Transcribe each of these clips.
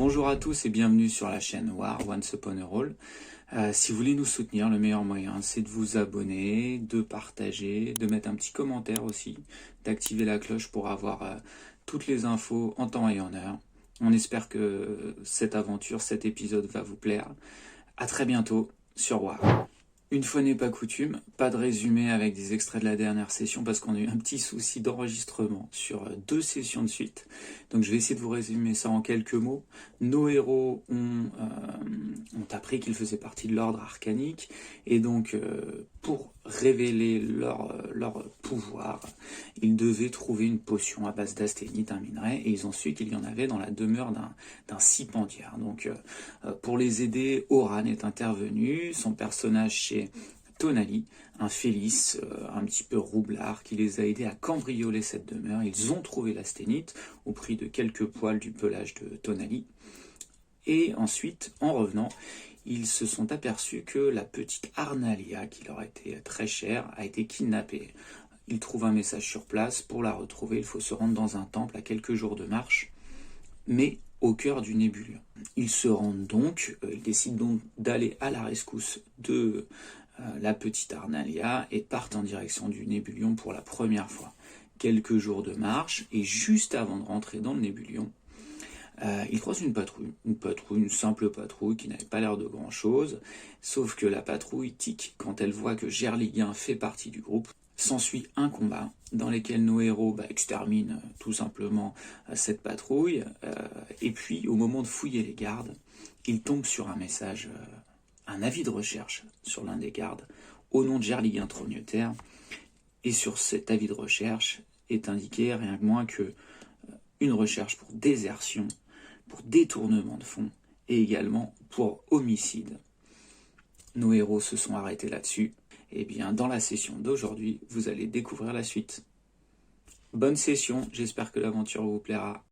Bonjour à tous et bienvenue sur la chaîne War Once Upon a Roll. Si vous voulez nous soutenir, le meilleur moyen c'est de vous abonner, de partager, de mettre un petit commentaire aussi, d'activer la cloche pour avoir toutes les infos en temps et en heure. On espère que cette aventure, cet épisode va vous plaire. À très bientôt sur War. Une fois n'est pas coutume, pas de résumé avec des extraits de la dernière session parce qu'on a eu un petit souci d'enregistrement sur 2 sessions de suite. Donc je vais essayer de vous résumer ça en quelques mots. Nos héros ont appris qu'ils faisaient partie de l'ordre arcanique et donc pour révéler leur pouvoir, ils devaient trouver une potion à base d'asténite, un minerai, et ils ont su qu'il y en avait dans la demeure d'un cipendière. Donc pour les aider, Oran est intervenu, son personnage chez Tonali, un Félix un petit peu roublard qui les a aidés à cambrioler cette demeure. Ils ont trouvé l'asténite au prix de quelques poils du pelage de Tonali. Et ensuite, en revenant, ils se sont aperçus que la petite Arnalia, qui leur était très chère, a été kidnappée. Ils trouvent un message sur place. Pour la retrouver, il faut se rendre dans un temple à quelques jours de marche, mais au cœur du Nébulion. Ils se rendent donc, ils décident donc d'aller à la rescousse de la petite Arnalia et partent en direction du Nébulion pour la première fois. Quelques jours de marche, et juste avant de rentrer dans le Nébulion, ils croisent une patrouille, une simple patrouille qui n'avait pas l'air de grand chose, sauf que la patrouille tique quand elle voit que Gerliguin fait partie du groupe. S'ensuit un combat dans lequel nos héros exterminent tout simplement cette patrouille, et puis au moment de fouiller les gardes, ils tombent sur un message, un avis de recherche sur l'un des gardes, au nom de Gerliguin Trognetaire, et sur cet avis de recherche est indiqué rien que moins que une recherche pour désertion, pour détournement de fonds, et également pour homicide. Nos héros se sont arrêtés là-dessus. Et bien, dans la session d'aujourd'hui, vous allez découvrir la suite. Bonne session, j'espère que l'aventure vous plaira.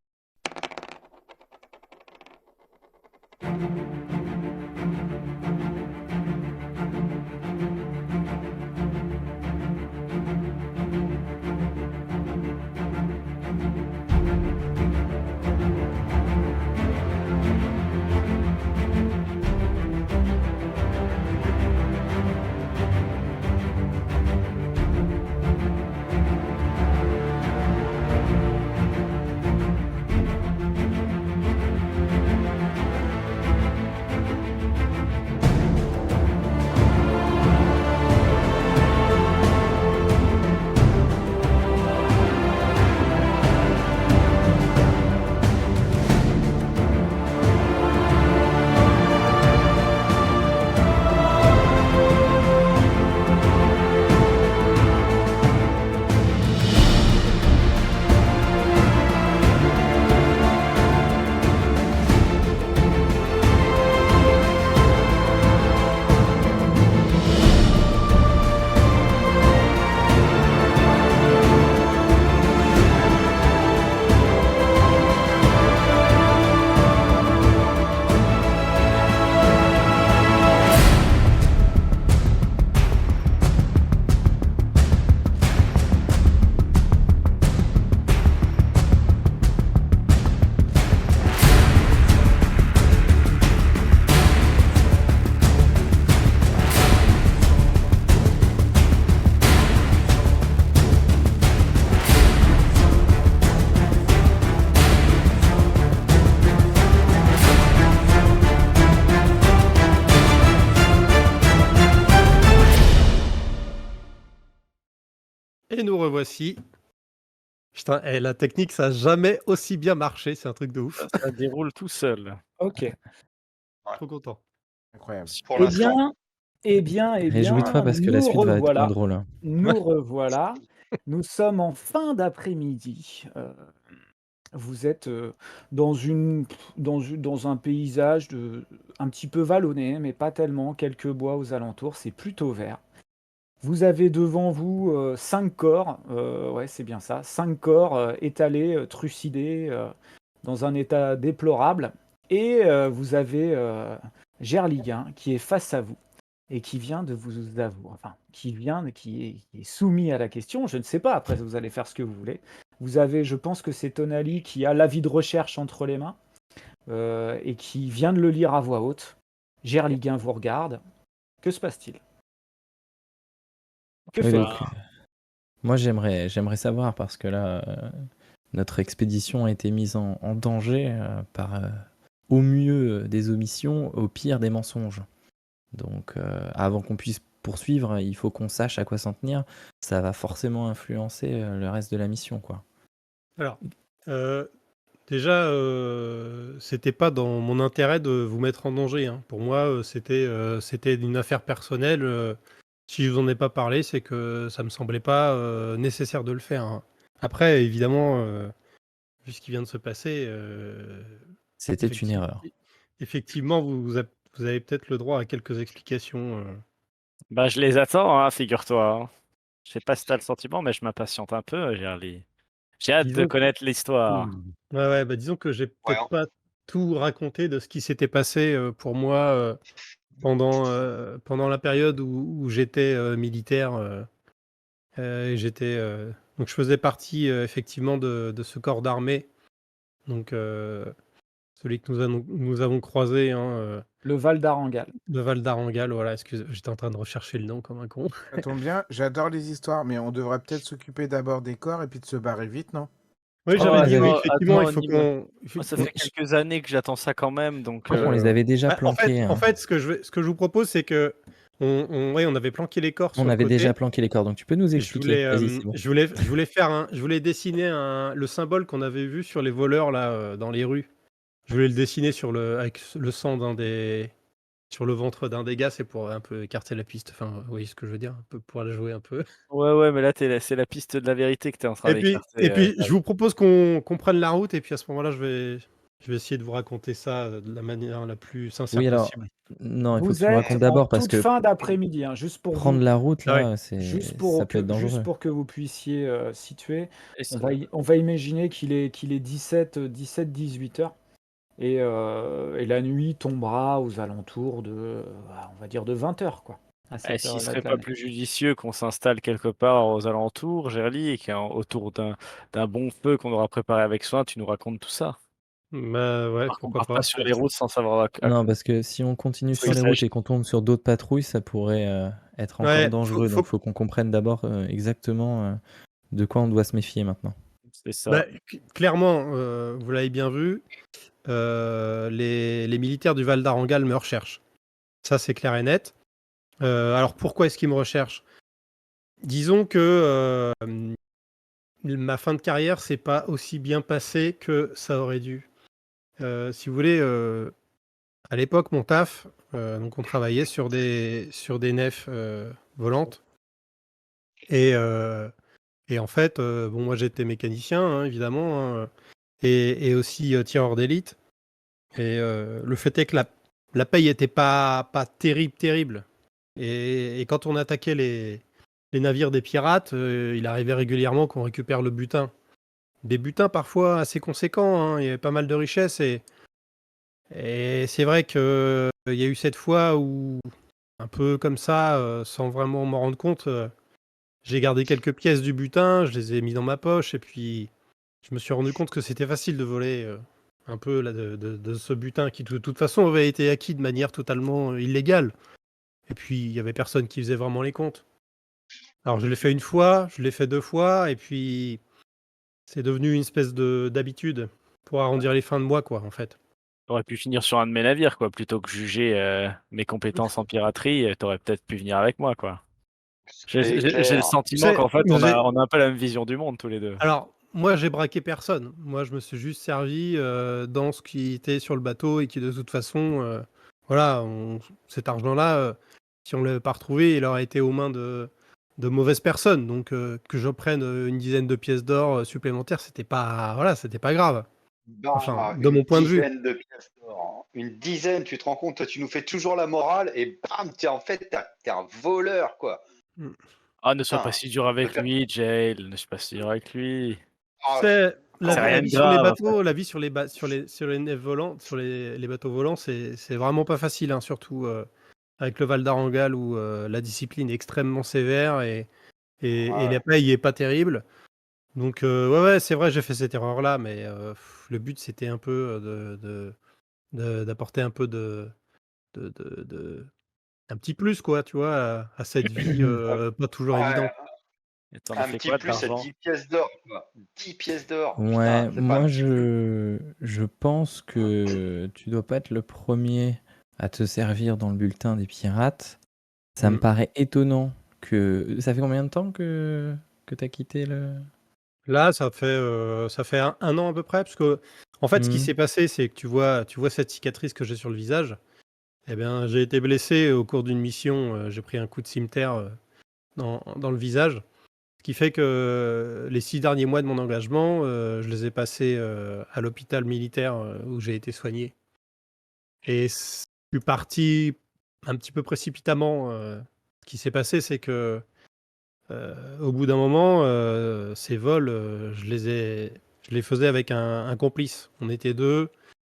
Et nous revoici. Putain, la technique, ça n'a jamais aussi bien marché, c'est un truc de ouf. Ça déroule tout seul. Ok. Trop content. Incroyable. Pour Eh l'instant. bien, Réjouis-toi parce que la nous suite va être moins revoilà. drôle, hein. Nous revoilà. Nous sommes en fin d'après-midi. Vous êtes dans un paysage un petit peu vallonné, mais pas tellement. Quelques bois aux alentours, c'est plutôt vert. Vous avez devant vous 5 corps, ouais, c'est bien ça, 5 corps étalés, trucidés, dans un état déplorable. Et vous avez Gerliguin qui est face à vous et qui vient de vous avouer, enfin, qui est soumis à la question. Je ne sais pas, après vous allez faire ce que vous voulez. Vous avez, je pense que c'est Tonali qui a l'avis de recherche entre les mains. et qui vient de le lire à voix haute. Gerliguin vous regarde. Que se passe-t-il? Que Oui, faites-vous? donc moi j'aimerais savoir parce que là, notre expédition a été mise en danger par au mieux des omissions, au pire des mensonges. Donc avant qu'on puisse poursuivre, il faut qu'on sache à quoi s'en tenir. Ça va forcément influencer le reste de la mission, quoi. Alors, déjà, c'était pas dans mon intérêt de vous mettre en danger, hein. Pour moi, c'était une affaire personnelle. Si je vous en ai pas parlé, c'est que ça me semblait pas nécessaire de le faire, hein. Après, évidemment, vu ce qui vient de se passer, C'était une erreur. effectivement, vous avez peut-être le droit à quelques explications. Bah, je les attends, hein, figure-toi, hein. Je sais pas si t'as le sentiment, mais je m'impatiente un peu, Gerly. J'ai hâte de Disons connaître l'histoire. Ouais, bah, disons que j'ai Ouais, peut-être hein. pas tout raconté de ce qui s'était passé pour moi pendant la période où j'étais militaire. Et donc je faisais partie effectivement de ce corps d'armée, donc celui que nous avons croisé, hein, Le Val d'Arangal. de Val d'Arangal. Voilà, excusez, j'étais en train de rechercher le nom comme un con. Ça tombe bien, j'adore les histoires, mais on devrait peut-être s'occuper d'abord des corps et puis de se barrer vite, non? Oui, Oh, j'avais ils dit, oui, avaient- effectivement, attends, il faut Nîmes. qu'on. Moi, ça fait quelques années que j'attends ça quand même, donc Je crois qu'on les avait déjà Bah, planqués. en fait, ce que je vous propose, c'est que on avait planqué les corps sur On le avait côté. déjà planqué les corps, donc tu peux nous Et expliquer. Vas-y, c'est bon. je voulais dessiner le symbole qu'on avait vu sur les voleurs là dans les rues. Je voulais le dessiner avec le sang sur le ventre d'un des gars, c'est pour un peu écarter la piste. Enfin, vous voyez ce que je veux dire, un peu pour la jouer un peu. ouais, mais là, c'est la piste de la vérité que t'es en train d'écarter. Et puis, je vous propose qu'on prenne la route et puis à ce moment-là, je vais essayer de vous raconter ça de la manière la plus sincère Oui, alors, possible. non, il faut que Vous tu me racontes êtes en d'abord parce toute que fin d'après-midi, hein, juste pour prendre vous, la route, Ah là, juste pour ça peut être dangereux. juste pour que vous puissiez situer. Et On va imaginer qu'il est 17-18 heures et la nuit tombera aux alentours de, on va dire de 20 heures, quoi. À cette s'il heure-là serait de la pas nuit. plus judicieux qu'on s'installe quelque part aux alentours, Gerly, et autour d'un bon feu qu'on aura préparé avec soin, tu nous racontes tout ça. Bah ouais, Qu'on pourquoi parte pas. pas sur les routes sans savoir Non, parce que si on continue quoi sur il les routes s'agit. et qu'on tombe sur d'autres patrouilles, ça pourrait être encore Ouais, dangereux. faut- Donc, il faut qu'on comprenne d'abord exactement de quoi on doit se méfier maintenant. C'est ça. Bah, clairement, vous l'avez bien vu, les militaires du Val d'Arangal me recherchent. Ça, c'est clair et net. Alors, pourquoi est-ce qu'ils me recherchent? Disons que ma fin de carrière s'est pas aussi bien passée que ça aurait dû. Si vous voulez, à l'époque, mon taf, donc on travaillait sur des nefs volantes. Et en fait, bon, moi j'étais mécanicien, hein, évidemment, hein, et aussi tireur d'élite. Et le fait est que la paye était pas terrible. Et quand on attaquait les navires des pirates, il arrivait régulièrement qu'on récupère le butin. Des butins parfois assez conséquents, hein, il y avait pas mal de richesses. Et c'est vrai qu'il y a eu cette fois où, un peu comme ça, sans vraiment m'en rendre compte, j'ai gardé quelques pièces du butin, je les ai mis dans ma poche, et puis je me suis rendu compte que c'était facile de voler un peu là, de ce butin qui, de toute façon, avait été acquis de manière totalement illégale. Et puis, il y avait personne qui faisait vraiment les comptes. Alors, je l'ai fait une fois, je l'ai fait 2 fois, et puis c'est devenu une espèce d'habitude pour arrondir les fins de mois, quoi, en fait. T'aurais pu finir sur un de mes navires, quoi, plutôt que juger mes compétences en piraterie, t'aurais peut-être pu venir avec moi, quoi. J'ai le sentiment C'est- qu'en fait, j'ai- on a un peu la même vision du monde, tous les deux. Alors, moi, j'ai braqué personne. Moi, je me suis juste servi dans ce qui était sur le bateau et qui, de toute façon, voilà, cet argent-là, si on ne l'avait pas retrouvé, il aurait été aux mains de mauvaises personnes. Donc, que je prenne une dizaine de pièces d'or supplémentaires, c'était pas, voilà, c'était pas grave. Enfin, de mon point de vue. Une dizaine de pièces d'or. Une dizaine, tu te rends compte, toi, tu nous fais toujours la morale et bam, t'es un voleur, quoi. Ah, ne sois Putain, pas si dur avec peut-être- lui, Jail, ne sois pas si dur avec lui. Ah, C'est c'est rien la de vie sur les grave, bateaux, la vie sur les nefs volantes, sur les bateaux volants, c'est vraiment pas facile, hein, surtout avec le Val d'Arangal où la discipline est extrêmement sévère et Ouais. la paye est pas terrible. Donc ouais, c'est vrai, j'ai fait cette erreur-là, mais le but c'était un peu d'apporter un peu un petit plus, quoi, tu vois, à cette vie pas toujours évidente. Ouais, Et t'en as un fait petit quoi de plus à l'argent? 10 pièces d'or, quoi. 10 pièces d'or. Putain, Ouais, c'est pas un moi petit plus. je pense que tu dois pas être le premier à te servir dans le bulletin des pirates. Ça me Mm. paraît étonnant que... Ça fait combien de temps que t'as quitté le... Là, ça fait un an à peu près, parce que en fait, ce qui Hmm. s'est passé, c'est que tu vois cette cicatrice que j'ai sur le visage. Eh bien, j'ai été blessé au cours d'une mission. J'ai pris un coup de cimeterre dans le visage, ce qui fait que les 6 derniers mois de mon engagement, je les ai passés à l'hôpital militaire où j'ai été soigné. Et je suis parti un petit peu précipitamment. Ce qui s'est passé, c'est que au bout d'un moment, ces vols, je les faisais avec un complice. On était 2,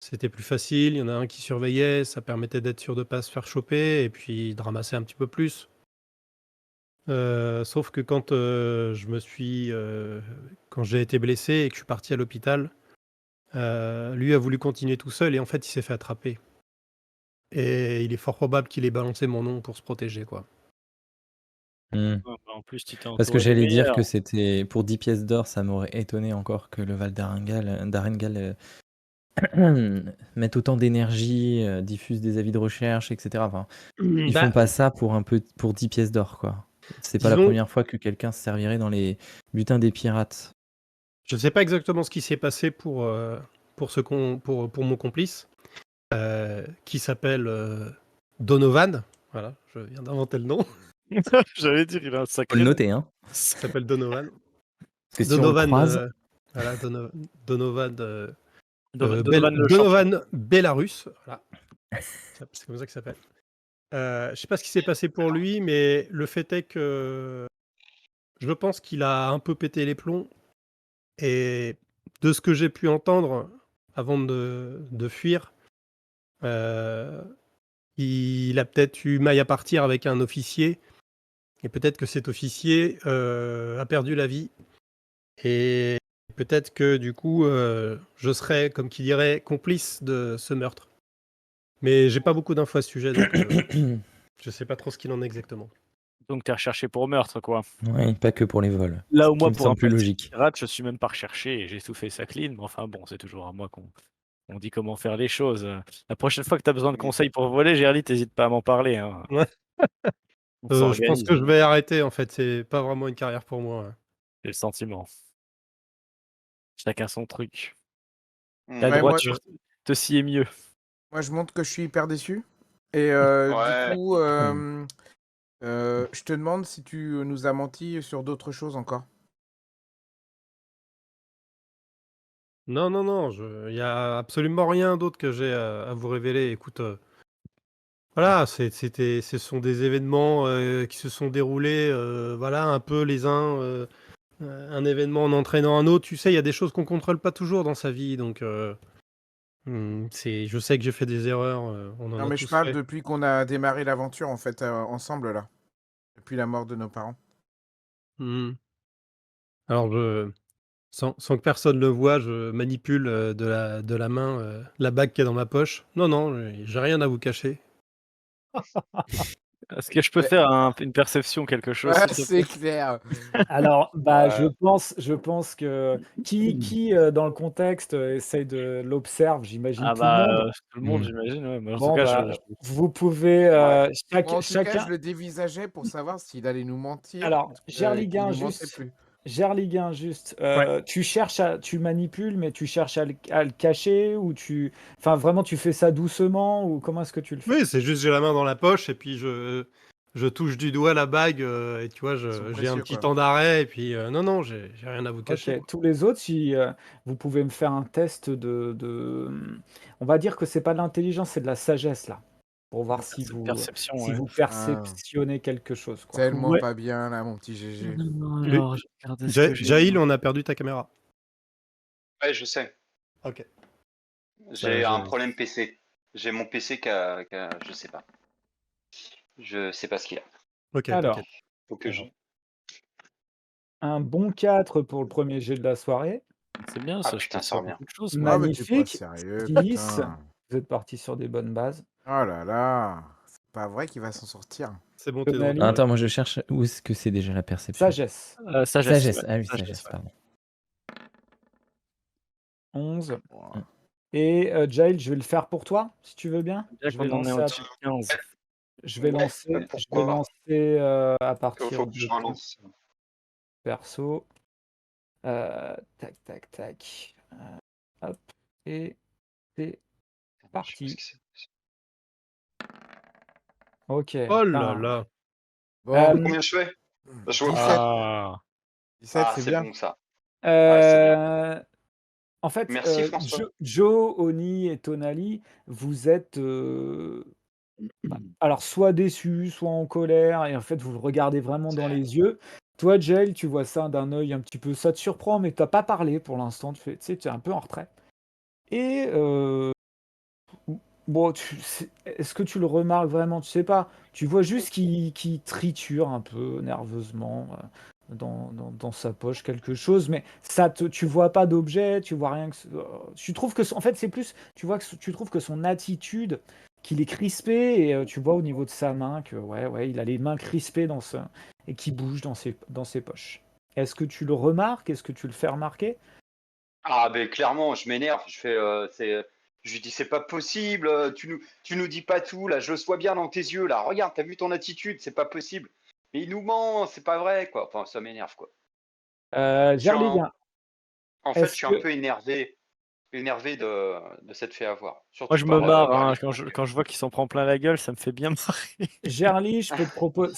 c'était plus facile, il y en a un qui surveillait, ça permettait d'être sûr de pas se faire choper et puis de ramasser un petit peu plus. Sauf que quand j'ai été blessé et que je suis parti à l'hôpital, lui a voulu continuer tout seul et en fait, il s'est fait attraper et il est fort probable qu'il ait balancé mon nom pour se protéger, quoi. Hmm. Ouais, bah, en plus, tu t'es Parce que entouré des j'allais dire que meilleurs. c'était pour 10 pièces d'or, ça m'aurait étonné encore que le Val d'Arengal mette autant d'énergie, diffuse des avis de recherche, etc. Enfin, ils Bah, font pas ça pour 10 pièces d'or, quoi. C'est pas la disons, première fois que quelqu'un se servirait dans les butins des pirates. je ne sais pas exactement ce qui s'est passé pour mon complice, qui s'appelle Donovan. Voilà, je viens d'inventer le nom. J'allais dire, il a un Faut le sacré nom. noter, hein. Il s'appelle Donovan. Parce que si on le croise, Voilà, Donovan, Donovan le champion. Donovan Belarus. Voilà, c'est comme ça qu'il s'appelle. Je sais pas ce qui s'est passé pour lui, mais le fait est que je pense qu'il a un peu pété les plombs. Et de ce que j'ai pu entendre avant de fuir, euh, il a peut-être eu maille à partir avec un officier. Et peut-être que cet officier a perdu la vie. Et peut-être que du coup, je serais, comme qui dirait, complice de ce meurtre. Mais j'ai pas beaucoup d'infos à ce sujet, donc je sais pas trop ce qu'il en est exactement. Donc t'es recherché pour meurtre, quoi. ouais, pas que pour les vols. Là Ce où qui moi, me pour un semble plus passé logique. pirate, je suis même pas recherché et j'ai tout fait ça clean. Mais enfin bon, c'est toujours à moi qu'on dit comment faire les choses. La prochaine fois que tu as besoin de conseils pour voler, Gerly, t'hésites pas à m'en parler, hein. Ouais. On Je pense s'organise, que je vais arrêter, en fait. C'est pas vraiment une carrière pour moi. Ouais. j'ai le sentiment. Chacun son truc. Hmm. La Ouais, moi, droiture te sied mieux. moi, je montre que je suis hyper déçu. Et Ouais. du coup, je te demande si tu nous as menti sur d'autres choses encore. Non, non, non, il y a absolument rien d'autre que j'ai à vous révéler. Écoute, voilà, ce sont des événements qui se sont déroulés, voilà, un peu les uns, un événement en entraînant un autre. Tu sais, il y a des choses qu'on contrôle pas toujours dans sa vie, donc je sais que j'ai fait des erreurs, on en Non, a mais je tous parle fait. depuis qu'on a démarré l'aventure, en fait, ensemble, là. Depuis la mort de nos parents. Hmm. Alors, sans que personne le voie, je manipule de la main la bague qui est dans ma poche. Non, non, j'ai rien à vous cacher. Est-ce que je peux Ouais. faire une perception, quelque chose, Ouais, s'il te c'est plaît? clair. Alors, bah, Ouais. je pense que qui dans le contexte essaye de l'observe, j'imagine Ah tout le bah, monde. tout le monde, Hmm. j'imagine, ouais. Mais en tout Bon, cas, bah, vous pouvez Ouais. Moi, en tout cas, chacun. je le dévisageais pour savoir s'il allait nous mentir Alors, et qu'il nous mentait plus. Gerliguin, juste, Ouais. tu manipules, mais tu cherches à le cacher ou enfin, vraiment, tu fais ça doucement ou comment est-ce que tu le fais? Oui, c'est juste j'ai la main dans la poche et puis je touche du doigt la bague et tu vois, Ils sont j'ai un précieux, petit quoi. temps d'arrêt et puis non, non, j'ai rien à vous Ok, cacher, quoi. tous les autres, si vous pouvez me faire un test on va dire que c'est pas de l'intelligence, c'est de la sagesse là, pour voir perception, si ouais. vous Ah, perceptionnez quelque chose, quoi. tellement Ouais. pas bien, là, mon petit GG. Mais, Alors, je regarde ce que j'ai. Jaïl, on a perdu ta caméra. Ouais, je sais. Ok. J'ai un problème PC. J'ai mon PC je sais pas. Je sais pas ce qu'il a. Ok, Alors, t'inquiète. Faut que je. un bon 4 pour le premier jet de la soirée. C'est bien Ah ça, je putain, peux ça faire revient. beaucoup de choses, moi. Ah, mais t'es pas Magnifique. sérieux, 6, putain. Vous êtes parti sur des bonnes bases. Oh là là, c'est pas vrai qu'il va s'en sortir. C'est bon, t'es de Tonali. retour. Attends, moi je cherche où est-ce que c'est déjà la perception. Sagesse. Sagesse. Sagesse, ouais. ah oui, Sagesse, sagesse, ouais. pardon. 11. Wow. Et Jail, je vais le faire pour toi, si tu veux bien. Bien Je vais qu'on en est lancer, au-dessus de 15. je vais Ouais, lancer, bah, je vais pourquoi lancer à Faut partir que de je ton relance. perso. Tac, tac, tac. Hop. Et c'est Je sais pas parti. ce que c'est. Ok. Oh là Putain. là. Bon, Combien je fais? Je vois 17. Ah. 17, Ah, c'est c'est bien. bon ça. Ouais, c'est bien. En fait, Merci François. Joe, Oni et Tonali, vous êtes alors soit déçus, soit en colère, et en fait vous le regardez vraiment dans les yeux. Toi, Jail, tu vois ça d'un œil un petit peu, ça te surprend, mais t'as pas parlé pour l'instant. Tu sais, tu es un peu en retrait. Et bon, est-ce que tu le remarques vraiment? Tu sais pas. Tu vois juste qu'il triture un peu nerveusement dans sa poche quelque chose, mais tu vois pas d'objet, tu vois rien. Tu trouves que, en fait, c'est plus, tu trouves que son attitude, qu'il est crispé, et tu vois au niveau de sa main que, ouais, il a les mains crispées et qui bouge dans ses poches. Est-ce que tu le remarques? Est-ce que tu le fais remarquer? Ah, ben clairement, je m'énerve. Je lui dis, c'est pas possible. Tu nous dis pas tout. Là, je le vois bien dans tes yeux. Là, regarde, t'as vu ton attitude. C'est pas possible. Mais il nous ment. C'est pas vrai, quoi. Enfin, ça m'énerve, quoi. Je suis Gerléguen, en fait, je est-ce suis un que peu énervé de s'être fait avoir. Moi, Surtout je me par, marre par hein, lui. quand je vois qu'il s'en prend plein la gueule, ça me fait bien marrer. Gerly, je peux te proposer.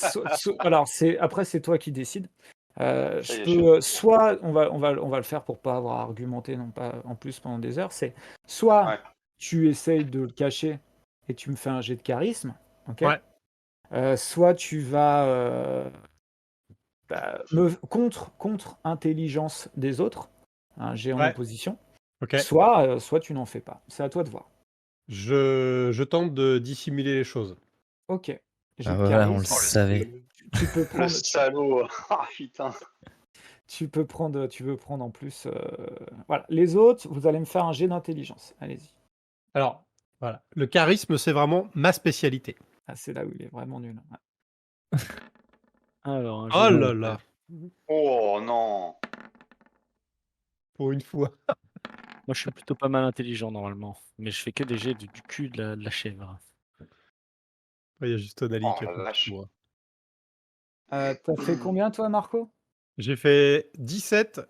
Alors, après, c'est toi qui décides. Ça y Je est, peux, soit on va le faire pour pas avoir argumenté non pas en plus pendant des heures. C'est soit Ouais. tu essayes de le cacher et tu me fais un jet de charisme, ok. Ouais. Soit tu vas contre intelligence des autres, un jet en Ouais. opposition. Ok. Soit tu n'en fais pas. C'est à toi de voir. Je tente de dissimuler les choses. Ok. Jet Ah de voilà, on le charisme. savait. Tu peux Le prendre. salaud. Ah, putain. Tu veux prendre en plus. Voilà. Les autres, vous allez me faire un jet d'intelligence. Allez-y. Alors, voilà. Le charisme, c'est vraiment ma spécialité. Ah, c'est là où il est vraiment nul. Ouais. Alors, un jeu Oh de- là là. Oh non. Pour une fois. Moi, je suis plutôt pas mal intelligent normalement, mais je fais que des jets du cul de la chèvre. Il y a juste Tonali Oh qui a la fait vache. pour moi. T'as fait combien, toi, Marco? J'ai fait 17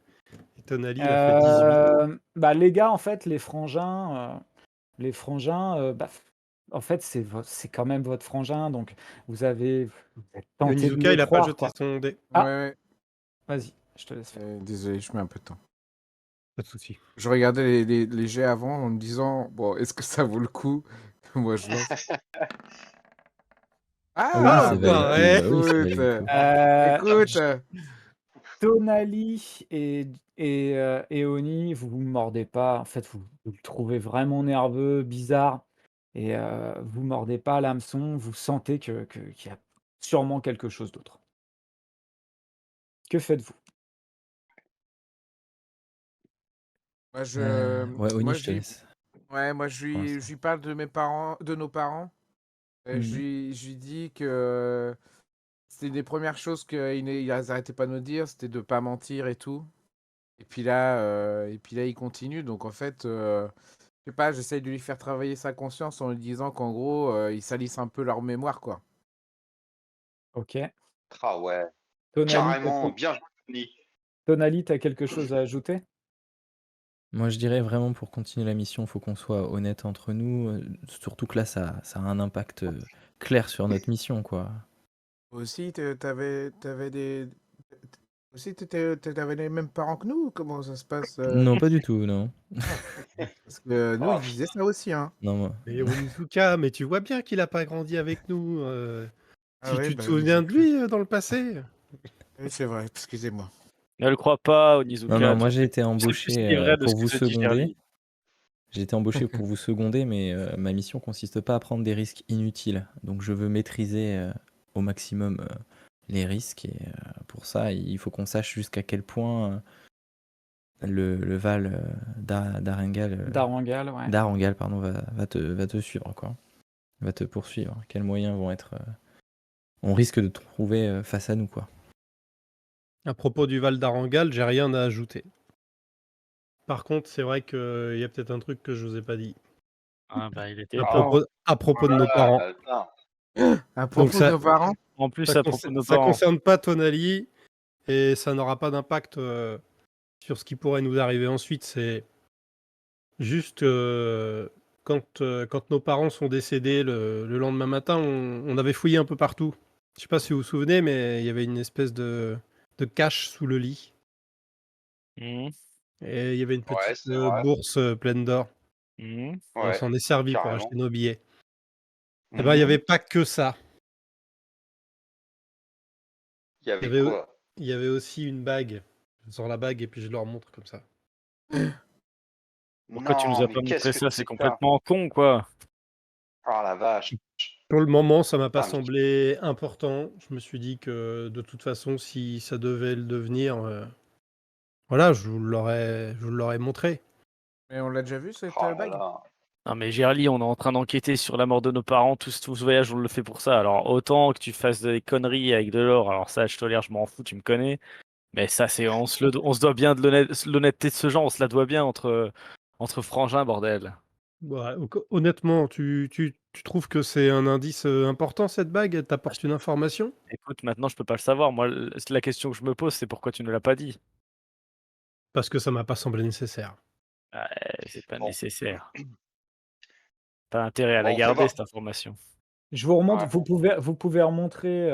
et Tonali il a fait 18. Bah, les gars, en fait, les frangins, en fait, c'est quand même votre frangin, donc vous êtes tenté de Onizuka, le il a pas croire, jeté quoi. son dé. Ah. Ouais, Vas-y, je te laisse faire. désolé, je mets un peu de temps. Pas de souci. Je regardais les jets avant en me disant, bon, est-ce que ça vaut le coup? Moi, je lance. Ah oui, Ah, ça Ah, valait le bah coup. ouais. Bah oui, ça valait écoute, le coup. écoute. Tonali et Oni, vous vous mordez pas. En fait, vous le trouvez vraiment nerveux, bizarre, et vous mordez pas à l'hameçon. Vous sentez qu'il y a sûrement quelque chose d'autre. Que faites-vous? Moi, je, Ouais, Oni, moi, je te laisse. ouais, moi, pour l'instant. je lui parle de mes parents, de nos parents. Mhm. Je lui dis que c'était des premières choses qu'ils n'arrêtaient pas de nous dire, c'était de pas mentir et tout. Et puis là, il continue. Donc en fait, je sais pas, j'essaye de lui faire travailler sa conscience en lui disant qu'en gros, ils salissent un peu leur mémoire, quoi. Ok. Ah ouais. Tonali, Carrément. Bien joué, Tony. t'as quelque chose à ajouter? Moi, je dirais vraiment pour continuer la mission, il faut qu'on soit honnête entre nous. Surtout que là, ça a un impact clair sur notre mission, quoi. Aussi, t'avais des. Aussi, t'avais les mêmes parents que nous? Comment ça se passe? Non, pas du tout, non. Parce que nous, Oh, ils disaient ça aussi, hein. Non, moi. Mais Onizuka, mais tu vois bien qu'il a pas grandi avec nous. Ah Si ouais, tu te bah oui, souviens de lui dans le passé. oui, c'est vrai, excusez-moi. Ne le crois pas, Non, Onizuka. non, moi j'ai été C'est embauché plus vrai de pour ce vous que te dit seconder. Gerly. J'ai été embauché pour vous seconder, mais ma mission consiste pas à prendre des risques inutiles. Donc je veux maîtriser au maximum les risques. Et pour ça, il faut qu'on sache jusqu'à quel point le Val Darangal, ouais. d'Arangal, pardon, va te suivre, quoi. Va te poursuivre. Quels moyens vont être... on risque de te trouver face à nous, quoi. À propos du Val d'Arangal, j'ai rien à ajouter. Par contre, c'est vrai qu'il y a peut-être un truc que je vous ai pas dit. Ah bah il était À temps. propos de nos Ah, parents. attends. À propos ça- de nos parents, En plus, Ça, à propos de nos ça parents. concerne pas Tonali et ça n'aura pas d'impact sur ce qui pourrait nous arriver ensuite. C'est juste quand nos parents sont décédés le lendemain matin, on avait fouillé un peu partout. Je sais pas si vous vous souvenez, mais il y avait une espèce de cache sous le lit. Mhm, Et il y avait une Ouais, petite c'est vrai. bourse pleine d'or. mhm. Et on Ouais, s'en est servi pour carrément. acheter nos billets. Eh ben, il n'y avait pas que ça. Il y Il y avait avait, quoi? il y avait aussi une bague. Je sors la bague et puis je leur montre comme ça. Pourquoi tu nous Non, as mais pas qu'est-ce montré que ça? C'est c'est que ça? complètement con, quoi. Oh la vache. Pour le moment, ça m'a pas Ah, mais semblé important. Je me suis dit que de toute façon, si ça devait le devenir, voilà, je vous l'aurais montré. mais on l'a déjà vu cette oh là bague? là. Non mais Gerly, on est en train d'enquêter sur la mort de nos parents, tout ce voyage on le fait pour ça. Alors autant que tu fasses des conneries avec de l'or, alors ça je tolère, je m'en fous, tu me connais. Mais ça c'est, on se doit bien de l'honnêteté de ce genre, on se la doit bien entre frangins, bordel. Ouais, honnêtement, tu trouves que c'est un indice important cette bague? Elle Ah, t'apporte une information? Écoute, maintenant je peux pas le savoir. Moi, la question que je me pose, c'est pourquoi tu ne l'as pas dit. Parce que ça m'a pas semblé nécessaire. Ah, c'est pas Bon, nécessaire. Pas intérêt à la bon, on fait garder voir. cette information. Je vous remonte, Ouais. vous pouvez remontrer,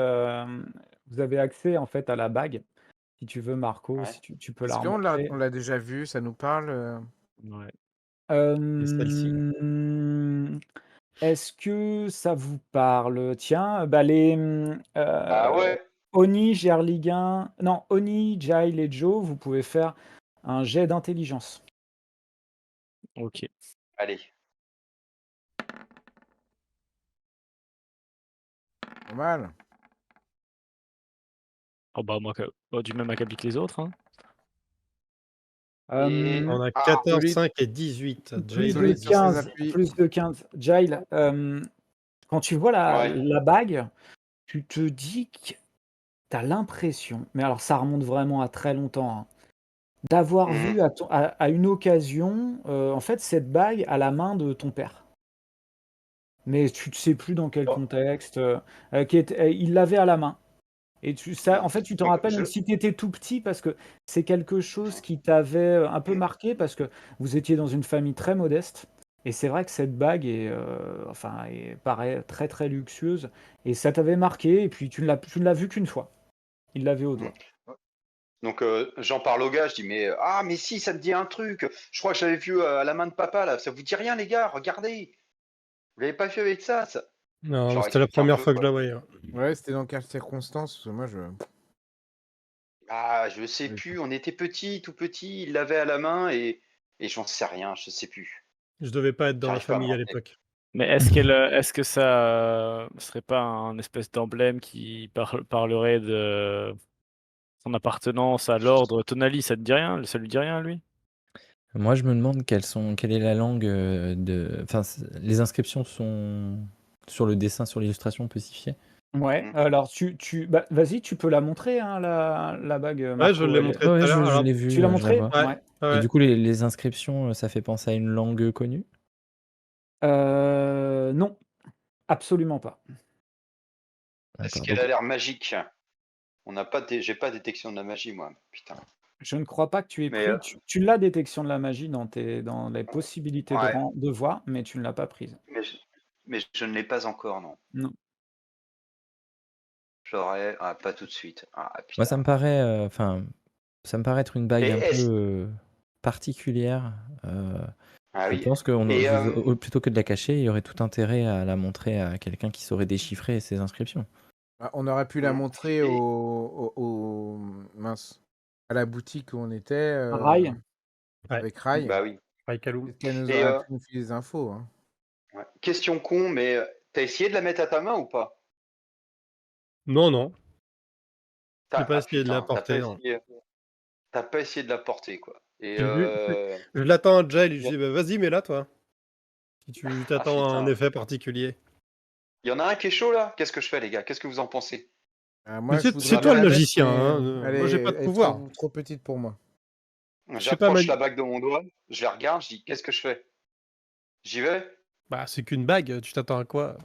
vous avez accès en fait à la bague. Si tu veux, Marco, Ouais. si tu peux la Est-ce qu'on remontrer. l'a déjà vu? Ça nous parle? Ouais. Et celle-ci. Est-ce que ça vous parle? Tiens, bah, les, Bah ouais. Oni, Gerliguin non, Oni, Jail et Joe, vous pouvez faire un jet d'intelligence. Ok. Allez. Pas mal. Oh bah moi, du même acabit que les autres, hein. Et On a ah, 14, solide. 5 et 18. Plus Jail a de Solide sur ses 18. 15, appuis. plus de 15. Jail, quand tu vois ouais. la bague, tu te dis que tu as l'impression, mais alors ça remonte vraiment à très longtemps, hein, d'avoir Mhm. vu à une occasion, en fait, cette bague à la main de ton père. Mais tu ne sais plus dans quel Oh. contexte, il l'avait à la main. Et en fait, tu t'en Donc, rappelles même si tu étais tout petit, parce que c'est quelque chose qui t'avait un peu marqué, parce que vous étiez dans une famille très modeste. Et c'est vrai que cette bague paraît très très luxueuse. Et ça t'avait marqué, et puis tu ne l'as vu qu'une fois. Il l'avait au doigt. Donc j'en parle au gars, je dis mais si, ça me dit un truc. Je crois que j'avais vu à la main de papa là. Ça vous dit rien les gars? Regardez. Vous l'avez pas vu avec ça? Non, Je leur c'était la explique un première peu fois que je quoi. la voyais. Ouais, c'était dans quelles circonstances? Parce que moi, je. Ah, je sais Oui. plus. On était petits, tout petits. Il l'avait à la main et j'en sais rien. Je sais plus. Je devais pas être dans la J'arrive pas à me famille à rappeler. l'époque. Mais est-ce que ça serait pas un espèce d'emblème qui parlerait de son appartenance à l'ordre Tonali? Ça te dit rien? Ça lui dit rien à lui? Moi, je me demande quelle est la langue de... Enfin, les inscriptions sont sur le dessin, sur l'illustration, on peut s'y fier. Ouais, Mm. alors bah, vas-y, tu peux la montrer, hein, la bague, Ouais, je Marco. l'ai montré tout Ouais, à l'heure. je Alors, l'ai vu, Tu l'as je la montré? vois. ouais, Ouais. Et ouais. du coup, les inscriptions, ça fait penser à une langue connue? Non, absolument pas. Est-ce D'accord. qu'elle Donc, a l'air magique? J'ai pas détection de la magie moi. Putain. Je ne crois pas que tu aies Mais pris. Tu l'as, détection de la magie, dans les possibilités ouais. de voir, mais tu ne l'as pas prise. Mais je ne l'ai pas encore non. Non. J'aurais pas tout de suite. Ah moi, ça putain. me paraît, ça me paraît être une bague Et un est-ce peu particulière. ah Je oui. pense que Et plutôt que de la cacher, il y aurait tout intérêt à la montrer à quelqu'un qui saurait déchiffrer ces inscriptions. Ah, on aurait pu la Mm. montrer Et- mince, à la boutique où on était Rail. Ouais. avec Rai. bah oui. Raikaloum. Peut-être qu'elle nous Et aurait pu nous filer des infos. Hein. ouais. Question con, mais t'as essayé de la mettre à ta main ou pas? Non, non. J'ai pas Ah essayé de la putain, porter, non. t'as pas essayé de la porter quoi. Et Je l'attends à Jail, je lui dis bah, vas-y, mets là, toi. Si tu t'attends à un putain. effet particulier. Il y en a un qui est chaud là? Qu'est-ce que je fais, les gars? Qu'est-ce que vous en pensez? Ah, Mais moi, je c'est voudrais toi bien le la mettre, magicien, mais hein. Moi, j'ai pas de elle est pouvoir. trop petite pour moi. Je sais pas J'approche la bague de mon doigt, je la regarde, je dis qu'est-ce que je fais? J'y vais? Bah, c'est qu'une bague, tu t'attends à quoi?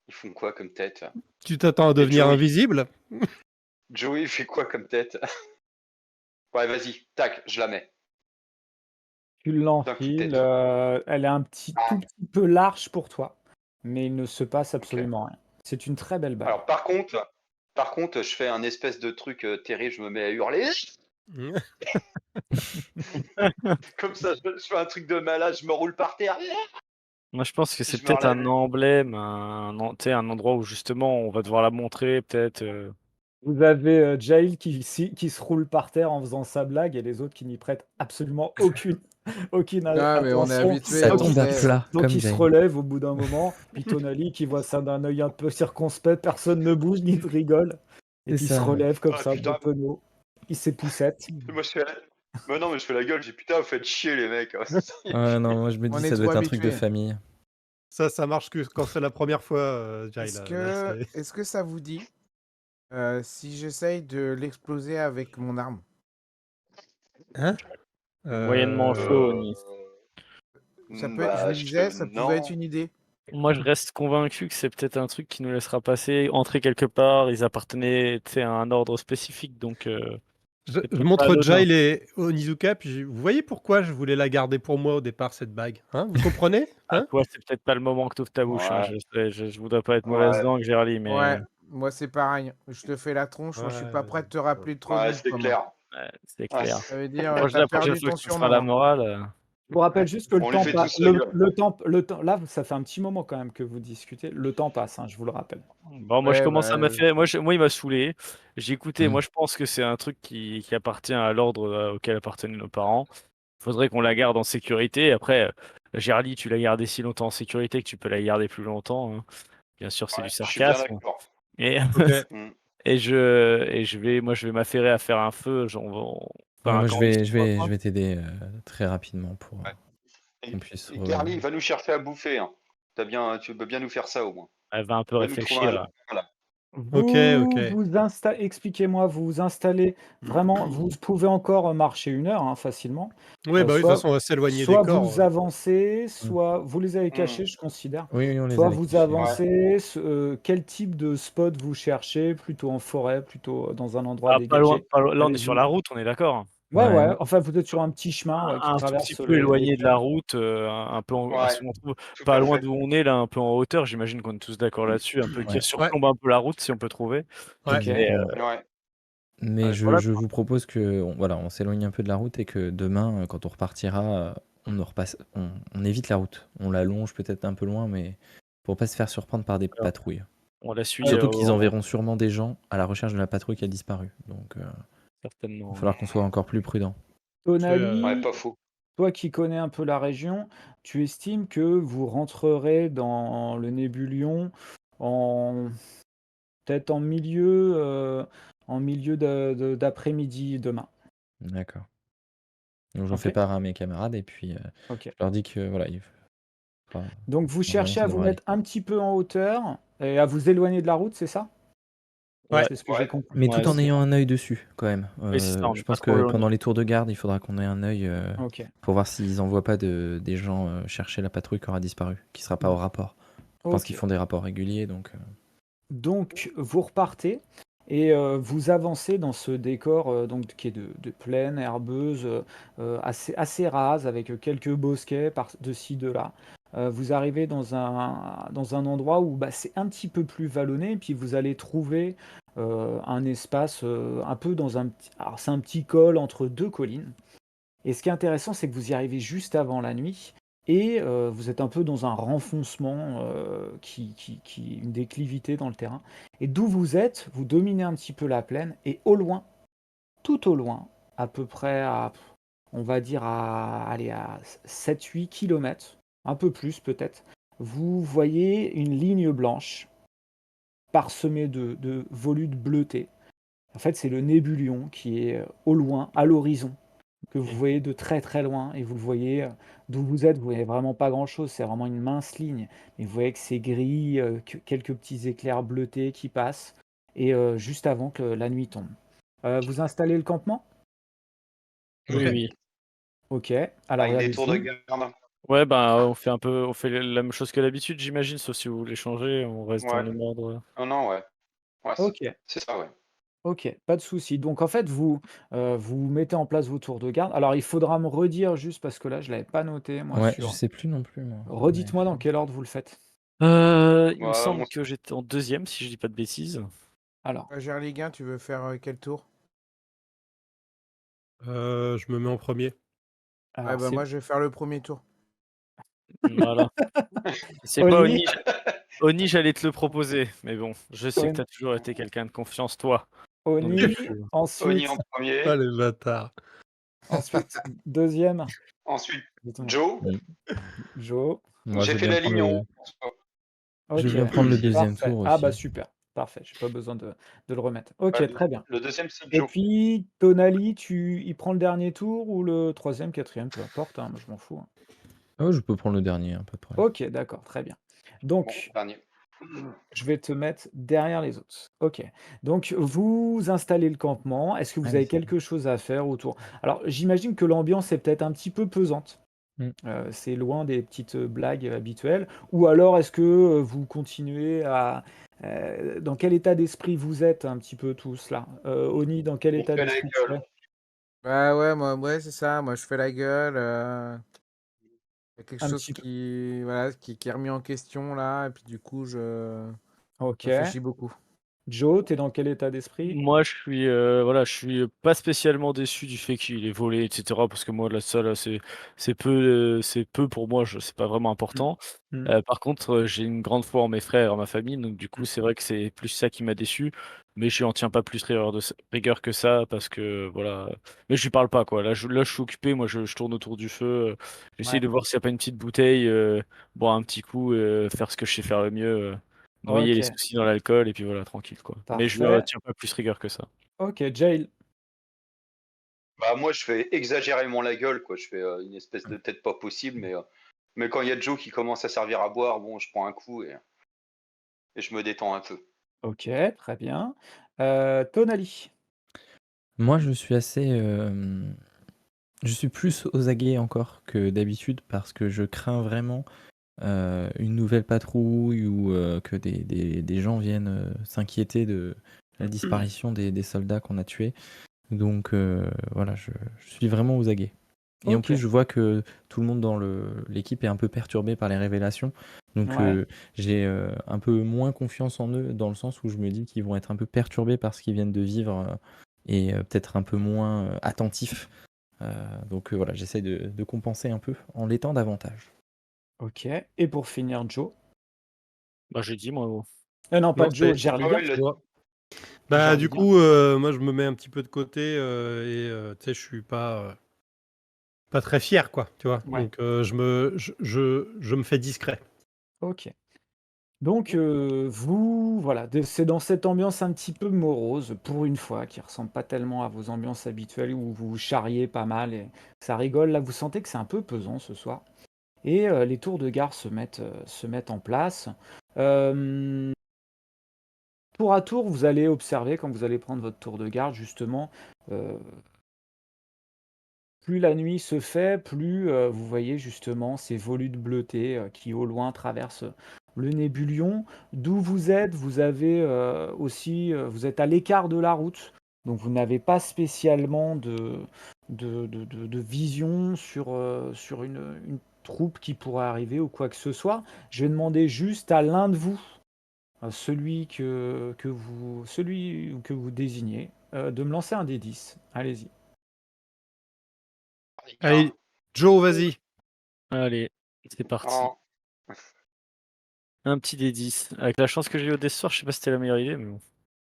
Ils font quoi comme tête? Tu t'attends à Et devenir invisible? Joey il fait quoi comme tête? Ouais, vas-y, tac, je la mets. Tu D'un coup de l'enfiles, tête. elle est un tout petit peu large pour toi, mais il ne se passe Ok. absolument rien. C'est une très belle bague. Alors par contre, je fais un espèce de truc terrible, je me mets à hurler. Comme ça, je fais un truc de malade, je me roule par terre. Moi, je pense que c'est Je me peut-être un relève. emblème, tu sais, un endroit où justement on va devoir la montrer, peut-être. Vous avez, Jail qui se roule par terre en faisant sa blague et les autres qui n'y prêtent absolument aucune Ah, mais on est attention. habitué, Ça on tombe à sait. plat, Donc comme il se Jane. relève au bout d'un moment, puis Tonali qui voit ça d'un œil un peu circonspect, personne ne bouge ni ne rigole et C'est puis il se ça. relève comme Ah ça, putain, penaud, il s'époussette. moi je fais la... Mais non, mais je fais la gueule, j'ai putain, vous faites chier les mecs. Ouais, non, moi je me On dis est ça doit trop être un truc de habitué. famille. Ça marche que quand c'est la première fois, Jail. Est-ce que ça vous dit si j'essaye de l'exploser avec mon arme? Hein? Moyennement chaud, Nice. Je Bah, me disais, ça pouvait être non. une idée. Moi, je reste convaincu que c'est peut-être un truc qui nous laissera passer, entrer quelque part. Ils appartenaient, tu sais, à un ordre spécifique, donc Je c'est peut-être pas montre anodin. Jail et Onizuka, puis vous voyez pourquoi je voulais la garder pour moi au départ, cette bague, hein? Vous comprenez? Ah, Hein? toi, c'est peut-être pas le moment que tu ouvres ta bouche, hein. Ouais, Je voudrais pas être mauvaise ouais, langue, Gerly, mais Ouais, moi c'est pareil. Je te fais la tronche, moi je suis pas Ouais. prêt de te rappeler trop ouais, vite, c'est quoi, moi. clair. c'est Ouais, clair. Ça veut dire, La t'as prochaine perdu fois ton que tu feras la surnom, hein. morale, Je vous rappelle juste que le on lui temps fait passe. tous la gueule. Le temps, là, ça fait un petit moment quand même que vous discutez. Le temps passe, hein, je vous le rappelle. bon, moi, je Ouais, commence à bah, m'affaire. Moi, il m'a saoulé. J'ai écouté. Mm. Moi, je pense que c'est un truc qui appartient à l'ordre auquel appartenaient nos parents. Faudrait qu'on la garde en sécurité. Après, Gerly, tu l'as gardée si longtemps en sécurité que tu peux la garder plus longtemps, hein. Bien sûr, c'est Ouais, du je suis bien sarcasme. d'accord. Et, Ok. Mm. je vais m'affairer à faire un feu. Ouais, Enfin, moi quand ils sont pas je loin. vais t'aider très rapidement pour Ouais. qu'on puisse. Et Carly, va nous chercher à bouffer. Hein. Tu peux bien nous faire ça au moins. Elle va un peu Va nous trouver un. réfléchir. Voilà. Ok, ok. Expliquez-moi, vous vous installez vraiment, vous pouvez encore marcher 1 heure, hein, facilement. Oui, bah oui, de toute Soit, façon, on va s'éloigner des soit corps. vous avancez, Mm. soit vous les avez Mm. cachés, je considère. Oui, oui, on les Soit avait vous cachés. Ouais. avancez, quel type de spot vous cherchez, plutôt en forêt, plutôt dans un endroit Ah, pas loin, dégagé. pas loin. Là, on est sur Allez-y. la route, on est d'accord. Ouais, Ouais, ouais, enfin vous êtes sur un petit chemin ouais, qui Un tout petit traverse peu les éloigné de la plaines. route, un peu Ouais, si on trouve tout pas à loin fait. d'où on est là, un peu en hauteur, j'imagine qu'on est tous d'accord là-dessus, un peu qui ouais, Ouais, surplombe un peu la route si on peut trouver. ouais. Ok. Mais, Ouais. mais voilà. je vous propose que voilà, on s'éloigne un peu de la route et que demain, quand on repartira, on évite la route. On la longe peut-être un peu loin, mais pour pas se faire surprendre par des Alors, patrouilles. on la suit Surtout qu'ils enverront sûrement des gens à la recherche de la patrouille qui a disparu. Donc, il va certainement. falloir qu'on soit encore plus prudent. Ouais, Tonali, pas faux. toi qui connais un peu la région, tu estimes que vous rentrerez dans le Nébulion en peut-être en milieu d'après-midi demain. D'accord. Donc j'en fais Ok? part à mes camarades et puis Ok. je leur dis que voilà, Donc vous normalement cherchez ça à vous devrait aller. mettre un petit peu en hauteur et à vous éloigner de la route, c'est ça? Ouais. C'est ce que j'ai Ouais. compris. Mais Ouais, tout en Ok. ayant un œil dessus quand même. oui, c'est ça, on Je n'est pas pense trop que éloigné. pendant les tours de garde, il faudra qu'on ait un œil Ok. pour voir s'ils envoient pas des gens chercher la patrouille qui aura disparu, qui sera pas au rapport. Je pense qu'ils Ok. font des rapports réguliers, donc Donc vous repartez et vous avancez dans ce décor donc qui est de plaine herbeuse assez rase avec quelques bosquets par de ci de là. Vous arrivez dans un endroit où bah, c'est un petit peu plus vallonné et puis vous allez trouver un espace un peu dans un petit alors c'est un petit col entre 2 collines et ce qui est intéressant c'est que vous y arrivez juste avant la nuit et vous êtes un peu dans un renfoncement une déclivité dans le terrain. Et d'où vous êtes, vous dominez un petit peu la plaine et au loin, tout au loin, à peu près à, on va dire allez, à 7-8 km, un peu plus peut-être, vous voyez une ligne blanche parsemée de volutes bleutées. En fait, c'est le Nébulion qui est au loin, à l'horizon, que vous voyez de très très loin, et vous le voyez d'où vous êtes, vous voyez vraiment pas grand-chose, c'est vraiment une mince ligne, mais vous voyez que c'est gris, quelques petits éclairs bleutés qui passent, et juste avant que la nuit tombe. Vous installez le campement? Oui, Ouais. oui. Ok, alors Avec des tours de allez-y. garde. Ouais, on fait la même chose que d'habitude, j'imagine, sauf si vous voulez changer, on reste dans Ouais. le même ordre. Non, non, ouais. Ouais, Ok, c'est ça, ouais. ok, pas de souci. Donc en fait, vous mettez en place vos tours de garde. Alors il faudra me redire juste parce que là, je l'avais pas noté, moi, Ouais, je sur. sais plus non plus, moi. Mais- Redites-moi dans quel ordre vous le faites. Il me Ouais, semble mon- que j'étais en deuxième, si je dis pas de bêtises. Alors, Gère Ligue 1, tu veux faire quel tour? Je me mets en premier. Ouais, alors bah c'est moi je vais faire le premier tour. Voilà. C'est quoi, Oli. Oni? Oni, j'allais te le proposer, mais bon, je sais que On- t'as toujours été quelqu'un de confiance, toi. Donc du Oni, coup, Oni ensuite, en premier. Ah, les bâtards. ensuite, deuxième, Ensuite, dites-moi. Joe. Mm. Joe. Moi, je J'ai veux fait bien la prendre ligne en le, haut. je veux Ok, bien prendre le deuxième parfait. tour Ah bah aussi. super, parfait, j'ai pas besoin de le remettre. Ouais, Ok, très bien. le deuxième, c'est Et Joe. puis, Tonali, il prend le dernier tour ou le troisième, quatrième, peu importe, hein, moi je m'en fous, hein. Ah, je peux prendre le dernier, hein, pas de problème. Ok, d'accord, très bien. Bon, Donc, dernier. je vais te mettre derrière les autres. Ok. Donc, vous installez le campement. Est-ce que vous Allez, avez c'est bon. quelque chose à faire autour? Alors, j'imagine que l'ambiance est peut-être un petit peu pesante. Mm. C'est loin des petites blagues habituelles. Ou alors, est-ce que vous continuez à... dans quel état d'esprit vous êtes un petit peu tous là? Oni, dans quel On état fait la d'esprit tu gueule. es? Bah ouais, moi, ouais, c'est ça. Moi, je fais la gueule. Il y a quelque Un chose petit peu. qui, voilà, qui est remis en question là, et puis du coup, je Ok. réfléchis beaucoup. Joe, t'es dans quel état d'esprit? moi, voilà, je suis pas spécialement déçu du fait qu'il ait volé, etc. Parce que moi, là, ça, là, c'est peu pour moi, c'est pas vraiment Mm. important. Mm. Par contre, j'ai une grande foi en mes frères et en ma famille, donc du coup, c'est vrai que c'est plus ça qui m'a déçu. Mais je n'en tiens pas plus rigueur que ça, parce que voilà. Mais je lui parle pas, quoi. Là, je suis occupé, moi, je tourne autour du feu. J'essaye Ouais. de voir s'il n'y a pas une petite bouteille, boire un petit coup, faire ce que je sais faire le mieux, noyer Ok. les soucis dans l'alcool, et puis voilà, tranquille, quoi. Mais je ne Parfait. tiens pas plus rigueur que ça. Ok, Jail. Bah, moi, je fais exagérément la gueule, quoi. Je fais une espèce de tête pas possible, mais quand il y a Joe qui commence à servir à boire, bon, je prends un coup et je me détends un peu. Ok, très bien. Tonali. Moi, je suis assez. Je suis plus aux aguets encore que d'habitude parce que je crains vraiment une nouvelle patrouille ou que des gens viennent s'inquiéter de la disparition des soldats qu'on a tués. Donc voilà, je suis vraiment aux aguets. Et en Ok. plus, je vois que tout le monde dans l'équipe est un peu perturbé par les révélations. Donc Ouais. j'ai un peu moins confiance en eux dans le sens où je me dis qu'ils vont être un peu perturbés par ce qu'ils viennent de vivre et peut-être un peu moins attentifs. Donc voilà, j'essaie de compenser un peu en l'étant davantage. Ok. Et pour finir, Joe. Bah, j'ai dit, moi. Non, pas Non, Joe, c'est Ah Gerliga. oui, le- moi. Bah, du Gerliga. coup, moi, je me mets un petit peu de côté tu sais, je suis pas très fier, quoi, tu vois. Ouais. Donc, je me fais discret. Ok. Donc, voilà, c'est dans cette ambiance un petit peu morose, pour une fois, qui ressemble pas tellement à vos ambiances habituelles où vous vous charriez pas mal et ça rigole. Là, vous sentez que c'est un peu pesant ce soir. Et les tours de garde se mettent en place. Euh, Tour à tour, vous allez observer, quand vous allez prendre votre tour de garde, justement, euh, plus la nuit se fait, plus vous voyez justement ces volutes bleutées qui au loin traversent le Nébulion. D'où vous êtes, vous avez aussi, vous êtes à l'écart de la route, donc vous n'avez pas spécialement de vision sur une troupe qui pourrait arriver ou quoi que ce soit. Je vais demander juste à l'un de vous, celui que vous désignez, de me lancer un des 10. Allez-y. Allez, Joe, vas-y. Allez, c'est parti. Oh, Un petit D10. Avec la chance que j'ai eu au dé ce soir, je sais pas si c'était la meilleure idée, mais bon.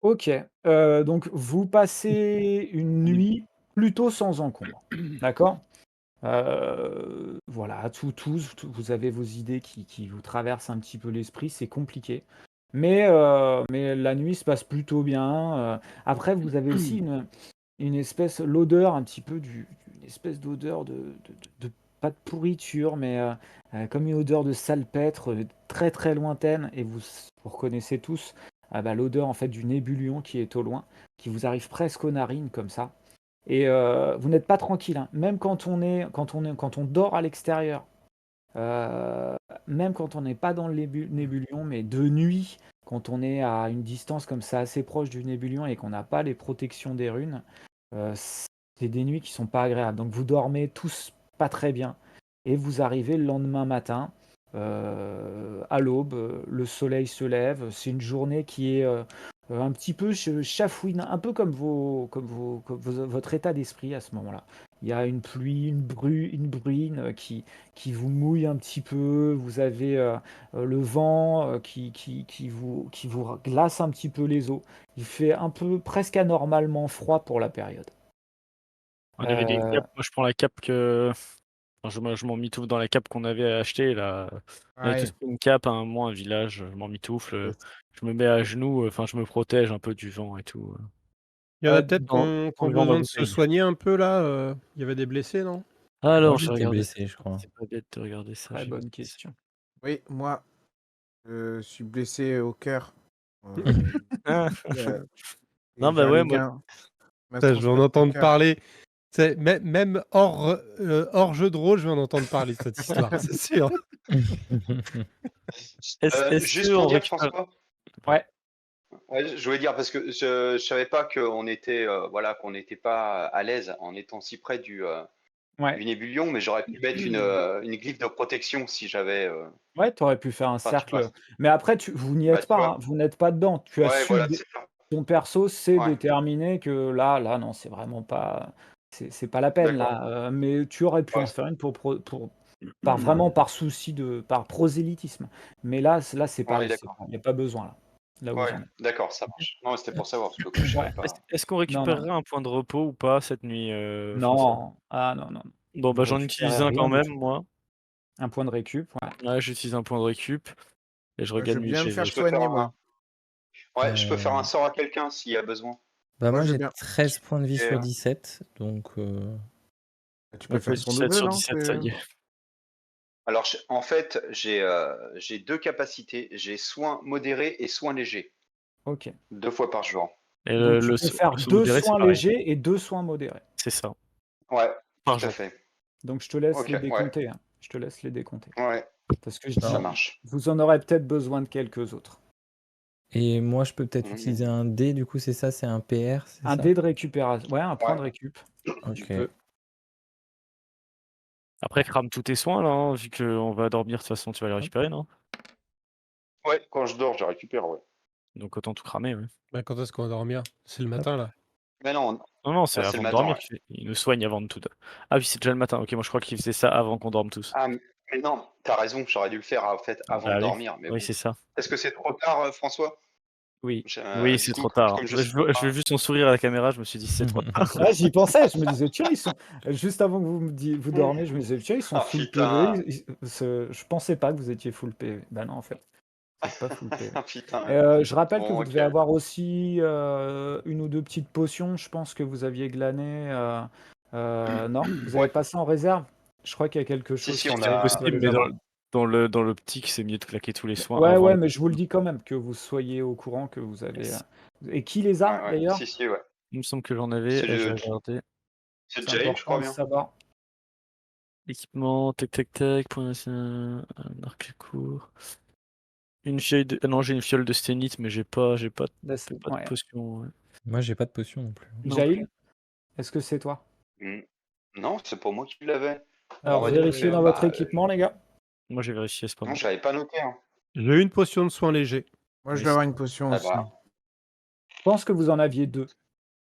Ok, donc vous passez une nuit plutôt sans encombre, d'accord? Voilà, vous avez vos idées qui vous traversent un petit peu l'esprit, c'est compliqué. Mais la nuit se passe plutôt bien. Après, vous avez aussi une espèce, l'odeur un petit peu une espèce d'odeur pas de pourriture, mais comme une odeur de salpêtre très très lointaine. Et vous reconnaissez tous l'odeur en fait du nébulion qui est au loin, qui vous arrive presque aux narines comme ça. Et vous n'êtes pas tranquille, hein. Même quand on dort à l'extérieur, même quand on n'est pas dans le nébulion, mais de nuit, quand on est à une distance comme ça assez proche du nébulion et qu'on n'a pas les protections des runes, c'est des nuits qui sont pas agréables. Donc vous dormez tous pas très bien et vous arrivez le lendemain matin à l'aube, le soleil se lève. C'est une journée qui est un petit peu chafouine, un peu comme votre état d'esprit à ce moment-là. Il y a une pluie, une bruine qui vous mouille un petit peu. Vous avez le vent qui vous glace un petit peu les os. Il fait un peu presque anormalement froid pour la période. On avait des capes. Moi, je prends la cape que. Enfin, je m'en mitoufle dans la cape qu'on avait achetée là. On avait Ouais. tous pris une cape à un moment, un village. Je m'en mitoufle. Je me mets à genoux. Enfin, je me protège un peu du vent et tout. Il y en a peut-être Dans qui dans ont le vent, ma besoin de se bouteille. soigner un peu là. Il y avait des blessés, non? Alors, Moi, je vais j'étais regarder ça. blessé, je crois. C'est pas bête de regarder ça. Très j'ai bonne vu. question. Oui, moi, je suis blessé au cœur. Ah. Euh, et Non, bah ouais, moi. Jarliguin m'a Putain, je vais en transpercé au entendre cœur. parler. Même hors jeu de rôle, je vais en entendre parler de cette histoire, c'est sûr. Est-ce Juste que pour on dire, récupère. François, Ouais, ouais, je voulais dire parce que je savais pas qu'on était voilà qu'on n'était pas à l'aise en étant si près ouais. du nébulion, mais j'aurais pu mettre une glyphe de protection si j'avais Ouais, tu aurais pu faire un enfin tu vois. cercle. Mais après, vous n'y Bah, êtes tu pas, vois. hein. Vous n'êtes pas dedans. Tu as Ouais, su, voilà, c'est ça. ton perso sait Ouais, déterminer que là, non, c'est vraiment pas, c'est pas la peine d'accord. là. Mais tu aurais pu Ouais, en faire une vraiment par souci par prosélytisme. Mais là, c'est ouais, pareil. d'accord. Il n'y a pas besoin là où vous Ouais, en êtes. d'accord, ça marche. Non, c'était pour savoir parce que comme je savais Ouais. pas. Est-ce qu'on Non, non, récupérera un point de repos ou pas cette nuit, François? non. Ah non, non. Bon, Vous bah j'en utilise récupérez un rien quand du même, tout. moi. Un point de récup. Ouais. Ouais, j'utilise un point de récup et je Je regagne veux mes bien me GV. faire Je peux faire soigner, un moi. ouais, je peux faire un Euh, sort à quelqu'un s'il y a besoin. Bah, Moi, moi, je veux j'ai bien. 13 points de vie Et, sur 17, donc Tu peux Ouais, faire plus son 17 double, sur non? 17, ça y est. alors en fait, j'ai deux capacités, j'ai soins modérés et soins légers, Ok. 2 fois par jour. Et Donc tu le peux saut faire le saut 2 modéré, c'est soins pareil. légers et 2 soins modérés. C'est ça, Ouais, par tout à jour. fait. Donc je te laisse Ok, les ouais, décompter, hein. Je te laisse les décompter. ouais, Parce que je ça dis, alors, marche. vous en aurez peut-être besoin de quelques autres. et moi, je peux peut-être Mhm. utiliser un dé, du coup, c'est ça, c'est un PR, c'est Un ça? dé de récupération. Ouais, un point Ouais. de récup. Tu Ok. peux. Après, crame tous tes soins là, hein, vu qu'on va dormir, de toute façon, tu vas les récupérer, non? Ouais, quand je dors, je récupère, ouais. Donc autant tout cramer, ouais. Bah, quand est-ce qu'on va dormir? C'est le Hop. matin là. Mais non, Non, non, c'est là c'est le avant de matin, dormir ouais. qu'il nous soigne avant de tout. Ah oui, c'est déjà le matin. Ok, moi je crois qu'il faisait ça avant qu'on dorme tous. Ah, mais non, t'as raison, j'aurais dû le faire en fait avant de Bah oui, dormir, mais oui, bon. c'est ça. Est-ce que c'est trop tard, François? Oui, oui, Du c'est coup, trop tard. comme je Bah, sais je veux juste son sourire à la caméra, je me suis dit c'est trop tard. Ouais, j'y pensais. Je me disais, tiens, ils sont. Juste avant que vous dormiez, je me disais, tiens, ils sont Ah full putain, PV. Je pensais pas que vous étiez full PV. Bah non, en fait, vous n'êtes pas full PV. ah putain. Je rappelle que Bon, vous ok. devez avoir aussi une ou deux petites potions. Je pense que vous aviez glané. Non, vous avez Ouais, passé en réserve. Je crois qu'il y a quelque si, chose si, Si on c'est qui a. doit possible, les mais avoir. dans l'optique, c'est mieux de claquer tous les soins Ouais, avant. ouais, mais je vous le dis quand même, que vous soyez au courant que vous avez. Et qui les Ouais, a ouais, d'ailleurs? si, ouais. Il me semble que j'en avais, C'est j'ai le... regardé. c'est C'est Jay, je important crois de bien. savoir. Équipement, tac tac tac, point un arc court. Une fiole de. Ah non, j'ai une fiole de sténite, mais j'ai pas Là, de ouais. potion. Ouais. Moi, j'ai pas de potion non plus. Non plus. Jail, est-ce que c'est toi? Hmm. Non, c'est pour moi qui l'avais. Bon, on Alors, va dire vérifiez que dans votre équipement, les gars. Moi j'ai vérifié, c'est pas non, moi. je l'avais pas noté. Hein. J'ai une potion de soins légers. Moi, je Oui, dois avoir c'est une potion Ah aussi. bah, Je pense que vous en aviez deux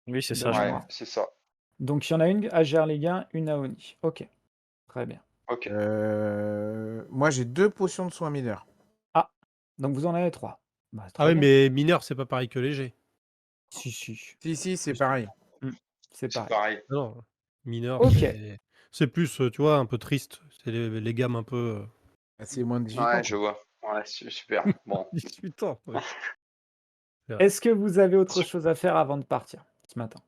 oui, c'est de ça, je ouais, crois. mémoire. c'est ça. Donc, il y en a une à Gerléguen, une à Oni. Ok, très bien. Ok. Moi, j'ai 2 potions de soins mineurs. Ah, donc vous en avez trois. Bah, Ah très oui, bien. mais mineur, c'est pas pareil que léger. Si, si. Si, c'est Si, si. pareil. C'est C'est pareil. pareil. Non, mineur, Ok. c'est plus, tu vois, un peu triste. C'est les gammes un peu. C'est moins de 18 ans. Ouais, quoi. je vois. Ouais, super. Bon. 18 ans. Ouais. Est-ce que vous avez autre chose à faire avant de partir ce matin?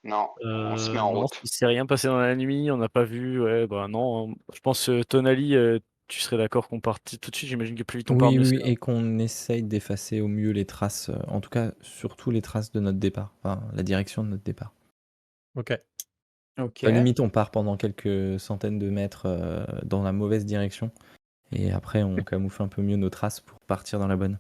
Non, on se met en Non, route. il s'est rien passé dans la nuit, on n'a pas vu, ouais, bah, non, je pense, Tonali, tu serais d'accord qu'on parte tout de suite? J'imagine que plus vite on part, Oui, mieux oui, c'est, oui, hein? et qu'on essaye d'effacer au mieux les traces, en tout cas, surtout les traces de notre départ, enfin, la direction de notre départ. Ok. Ok. À la limite, on part pendant quelques centaines de mètres dans la mauvaise direction, et après, on camoufle un peu mieux nos traces pour partir dans la bonne.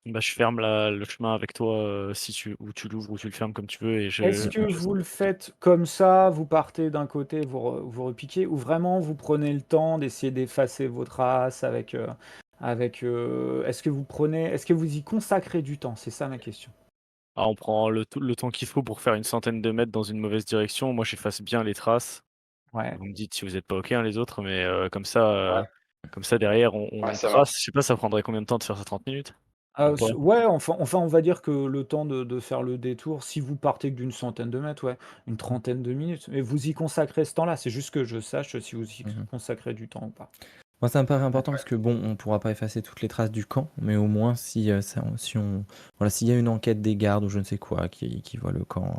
Bah, je ferme le chemin avec toi, si ou tu l'ouvres ou tu le fermes comme tu veux et Est-ce je que vous le faites comme ça, vous partez d'un côté, vous repiquez, ou vraiment vous prenez le temps d'essayer d'effacer vos traces est-ce que vous y consacrez du temps? C'est ça ma question. on prend le temps qu'il faut pour faire une centaine de mètres dans une mauvaise direction. Moi, j'efface bien les traces. Ouais. Vous me dites si vous êtes pas OK, hein, les autres, mais Ouais, comme ça derrière on ouais, on ça trace. marche. Je sais pas, ça prendrait combien de temps de faire ça? 30 minutes? Même pas? Ouais, enfin, on va dire que le temps de faire le détour, si vous partez que d'une centaine de mètres, ouais, une trentaine de minutes. Mais vous y consacrez ce temps-là, c'est juste que je sache si vous y Mhm. consacrez du temps ou pas. Moi, ça me paraît important Ouais. parce que bon, on pourra pas effacer toutes les traces du camp, mais au moins voilà, s'il y a une enquête des gardes ou je ne sais quoi qui voit le camp,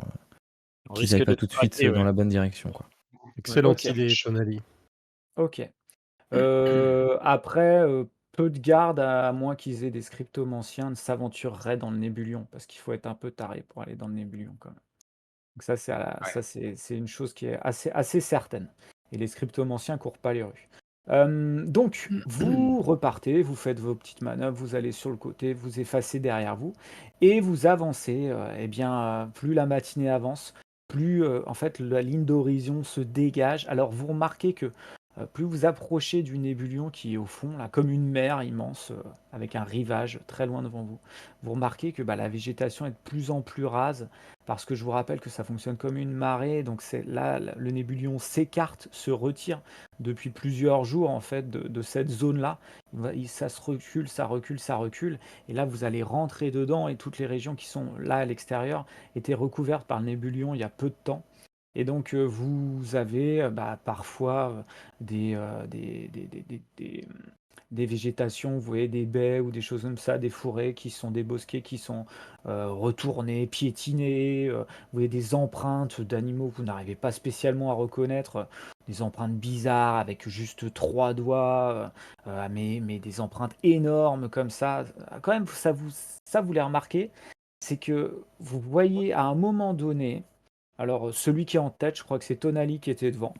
On qu'ils aillent risque pas de tout te de suite braquer, dans ouais. la bonne direction, quoi. Ouais. Excellente Ok, idée, Tonali. ok. Après, peu de gardes, à moins qu'ils aient des scriptomanciens, ne s'aventureraient dans le Nébulion, parce qu'il faut être un peu taré pour aller dans le Nébulion quand même. Donc ça, Ouais. c'est une chose qui est assez certaine. Et les scriptomanciens courent pas les rues. Donc, vous repartez, vous faites vos petites manœuvres, vous allez sur le côté, vous effacez derrière vous, et vous avancez. Eh bien, plus la matinée avance, plus en fait la ligne d'horizon se dégage. Alors, vous remarquez que plus vous approchez du Nébulion qui est au fond, là, comme une mer immense, avec un rivage très loin devant vous, vous remarquez que bah, la végétation est de plus en plus rase, parce que je vous rappelle que ça fonctionne comme une marée, donc c'est là, le Nébulion s'écarte, se retire depuis plusieurs jours en fait de cette zone-là. Ça se recule, ça recule, ça recule, et là vous allez rentrer dedans, et toutes les régions qui sont là à l'extérieur étaient recouvertes par le Nébulion il y a peu de temps. Et donc, vous avez bah, parfois des végétations, vous voyez des baies ou des choses comme ça, des forêts qui sont des bosquets qui sont retournés, piétinés. Vous voyez des empreintes d'animaux que vous n'arrivez pas spécialement à reconnaître, des empreintes bizarres avec juste trois doigts, mais des empreintes énormes comme ça. Quand même, ça vous les remarquez, c'est que vous voyez à un moment donné, alors, celui qui est en tête, je crois que c'est Tonali qui était devant.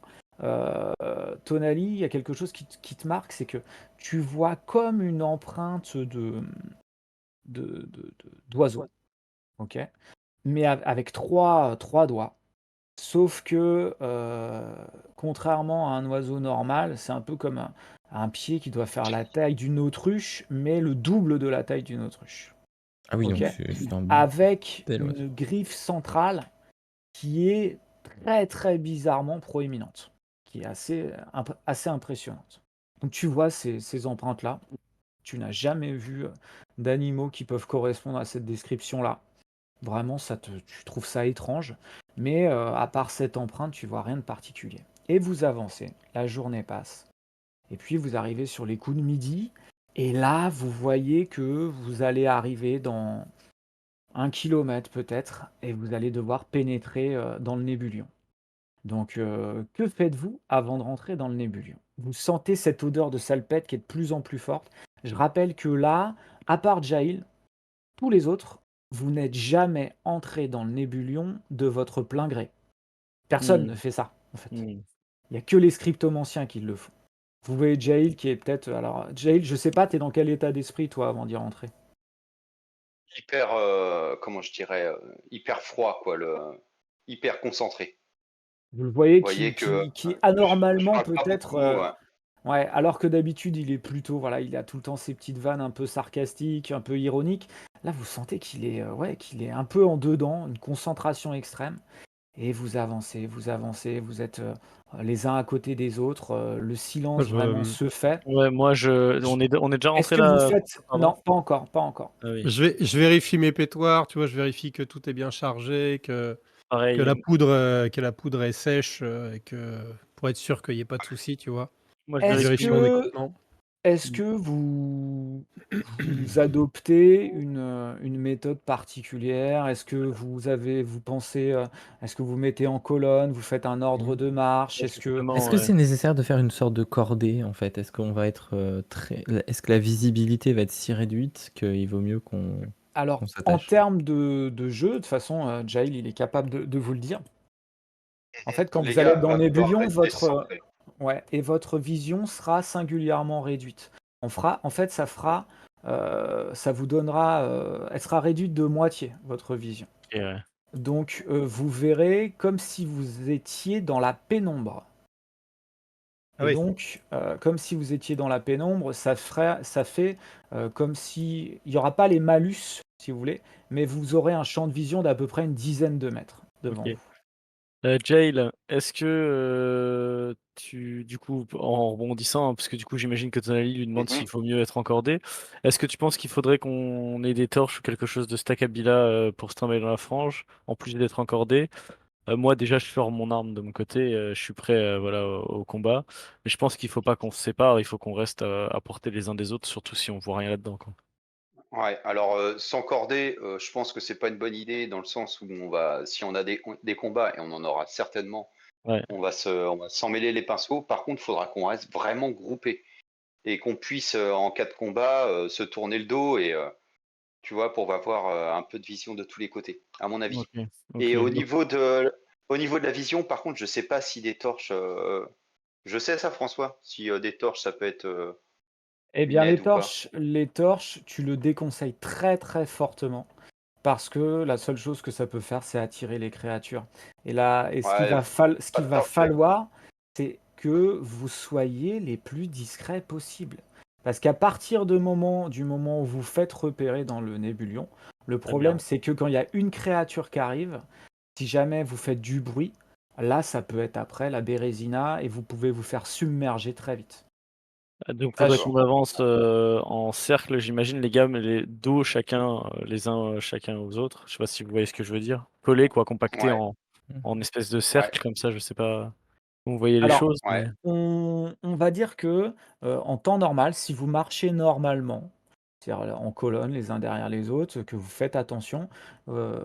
Tonali, il y a quelque chose qui te marque, c'est que tu vois comme une empreinte d'oiseau, ok? Mais avec trois doigts. Sauf que, contrairement à un oiseau normal, c'est un peu comme un pied qui doit faire la taille d'une autruche, mais le double de la taille d'une autruche. Ah oui, Ok? donc c'est un Avec bel oiseau. une griffe centrale qui est très très bizarrement proéminente, qui est assez impressionnante. Donc tu vois ces empreintes-là, tu n'as jamais vu d'animaux qui peuvent correspondre à cette description-là. Vraiment, tu trouves ça étrange, mais à part cette empreinte, tu vois rien de particulier. Et vous avancez, la journée passe, et puis vous arrivez sur les coups de midi, et là, vous voyez que vous allez arriver dans 1 kilomètre peut-être, et vous allez devoir pénétrer dans le Nébulion. Donc, que faites-vous avant de rentrer dans le Nébulion? Vous sentez cette odeur de salpêtre qui est de plus en plus forte. Je rappelle que là, à part Jail, tous les autres, vous n'êtes jamais entré dans le Nébulion de votre plein gré. Personne ne Mmh. fait ça, en fait. Mmh. Il n'y a que les scriptomanciens qui le font. Vous voyez Jail qui est peut-être. Alors, Jail, je sais pas, t'es dans quel état d'esprit, toi, avant d'y rentrer? Hyper, comment je dirais, hyper froid, quoi, hyper concentré. Vous le voyez Vous voyez que qui je anormalement parle pas peut-être. beaucoup. Ouais, alors que d'habitude, il est plutôt, voilà, il a tout le temps ces petites vannes un peu sarcastiques, un peu ironiques. Là, vous sentez ouais, qu'il est un peu en dedans, une concentration extrême. Et vous avancez, vous êtes les uns à côté des autres. Le Moi, silence vraiment je, se fait. Ouais, moi Je- on est déjà Est-ce rentré que vous là? faites... Pardon? Non, pas encore, pas encore. Ah oui, je vérifie mes pétoires, tu vois, je vérifie que tout est bien chargé, pareil, que la poudre est sèche, et que pour être sûr qu'il n'y ait pas de souci, tu vois. moi je Petite Est-ce vérifie vérification mon de que l'équipement. Est-ce que vous adoptez une méthode particulière? Est-ce que vous pensez, est-ce que vous mettez en colonne? Vous faites un ordre Mhm. de marche? Est-ce que Est-ce Justement, que ouais. c'est nécessaire de faire une sorte de cordée en fait? Est-ce qu'on va être est-ce que la visibilité va être si réduite qu'il vaut mieux qu'on alors, en s'attache? termes de jeu, de toute façon, Jail, il est capable de vous le dire. En fait, quand Les vous allez être gars, dans va falloir Nébullion, rester centré. votre vision sera singulièrement réduite. En fait, ça vous donnera, elle sera réduite de moitié, votre vision. Ok, ouais. Donc, vous verrez comme si vous étiez dans la pénombre. Ah Et oui. donc, comme si vous étiez dans la pénombre, ça fait comme si il n'y aura pas les malus, si vous voulez, mais vous aurez un champ de vision d'à peu près une dizaine de mètres devant Ok. vous. Jail, est-ce que du coup, en rebondissant, hein, parce que du coup, j'imagine que Tonali lui demande Mhm. s'il faut mieux être encordé, est-ce que tu penses qu'il faudrait qu'on ait des torches ou quelque chose de stackabila pour se trimballer dans la frange, en plus d'être encordé? Moi, déjà, je sors mon arme de mon côté, je suis prêt voilà, au combat, mais je pense qu'il faut pas qu'on se sépare, il faut qu'on reste à portée les uns des autres, surtout si on voit rien là-dedans, quoi. Ouais, alors s'encorder, je pense que c'est pas une bonne idée dans le sens où si on a des combats et on en aura certainement, Ouais. on va s'en mêler les pinceaux. Par contre, il faudra qu'on reste vraiment groupé et qu'on puisse en cas de combat se tourner le dos et tu vois pour avoir un peu de vision de tous les côtés, à mon avis. Ok. Ok. Et Donc, au niveau de la vision, par contre, je sais pas si des torches, je sais ça, François, si des torches ça peut être Eh une bien, aide ou pas. les torches, tu le déconseilles très très fortement parce que la seule chose que ça peut faire, c'est attirer les créatures. Et là, Ouais, ce pas qu'il de va torche avec. falloir, c'est que vous soyez les plus discrets possibles. Parce qu'à partir du moment où vous faites repérer dans le Nébulion, le très bien. problème, c'est que quand il y a une créature qui arrive, si jamais vous faites du bruit, là, ça peut être après la Bérésina et vous pouvez vous faire submerger très vite. Donc, faudrait qu'on D'accord. avance en cercle, j'imagine, les gars, mais les dos chacun, les uns chacun aux autres. Je sais pas si vous voyez ce que je veux dire. Collés, quoi, compactés Ouais, en espèce de ouais, cercle, comme ça, je sais pas où vous voyez les Alors, choses, mais ouais. on va dire que, en temps normal, si vous marchez normalement, c'est-à-dire en colonne, les uns derrière les autres, que vous faites attention, heu,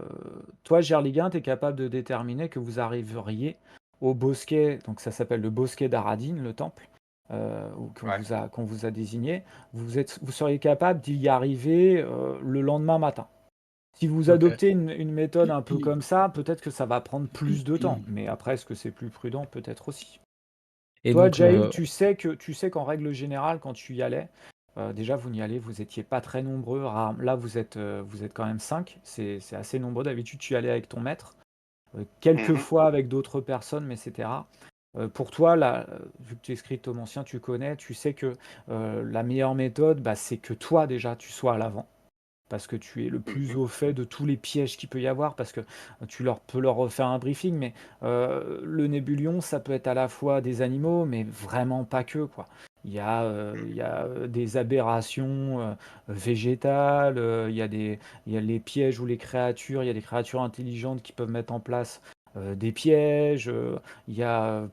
toi, Gerligin, tu es capable de déterminer que vous arriveriez au bosquet, donc ça s'appelle le bosquet d'Aradin, le temple, ou Ouais. qu'on vous a désigné. Vous seriez capable d'y arriver, le lendemain matin. Si vous Ok. adoptez une méthode un peu comme ça, peut-être que ça va prendre plus de temps, mais après, est-ce que c'est plus prudent? Peut-être aussi. Et Toi, donc, Jail, tu sais qu'en règle générale, quand tu y allais, déjà vous étiez pas très nombreux. Là, vous êtes quand même 5. C'est assez nombreux. D'habitude, tu y allais avec ton maître, quelques Mhm. fois avec d'autres personnes, mais c'était rare. Pour toi, là, vu que tu es scriptomancien, tu connais, tu sais que la meilleure méthode, bah, c'est que toi, déjà, tu sois à l'avant parce que tu es le plus Mhm. au fait de tous les pièges qu'il peut y avoir, parce que peux leur refaire un briefing, mais le Nébulion, ça peut être à la fois des animaux, mais vraiment pas que, quoi. Il y a des aberrations végétales, il y a les pièges ou les créatures, il y a des créatures intelligentes qui peuvent mettre en place des pièges, il y a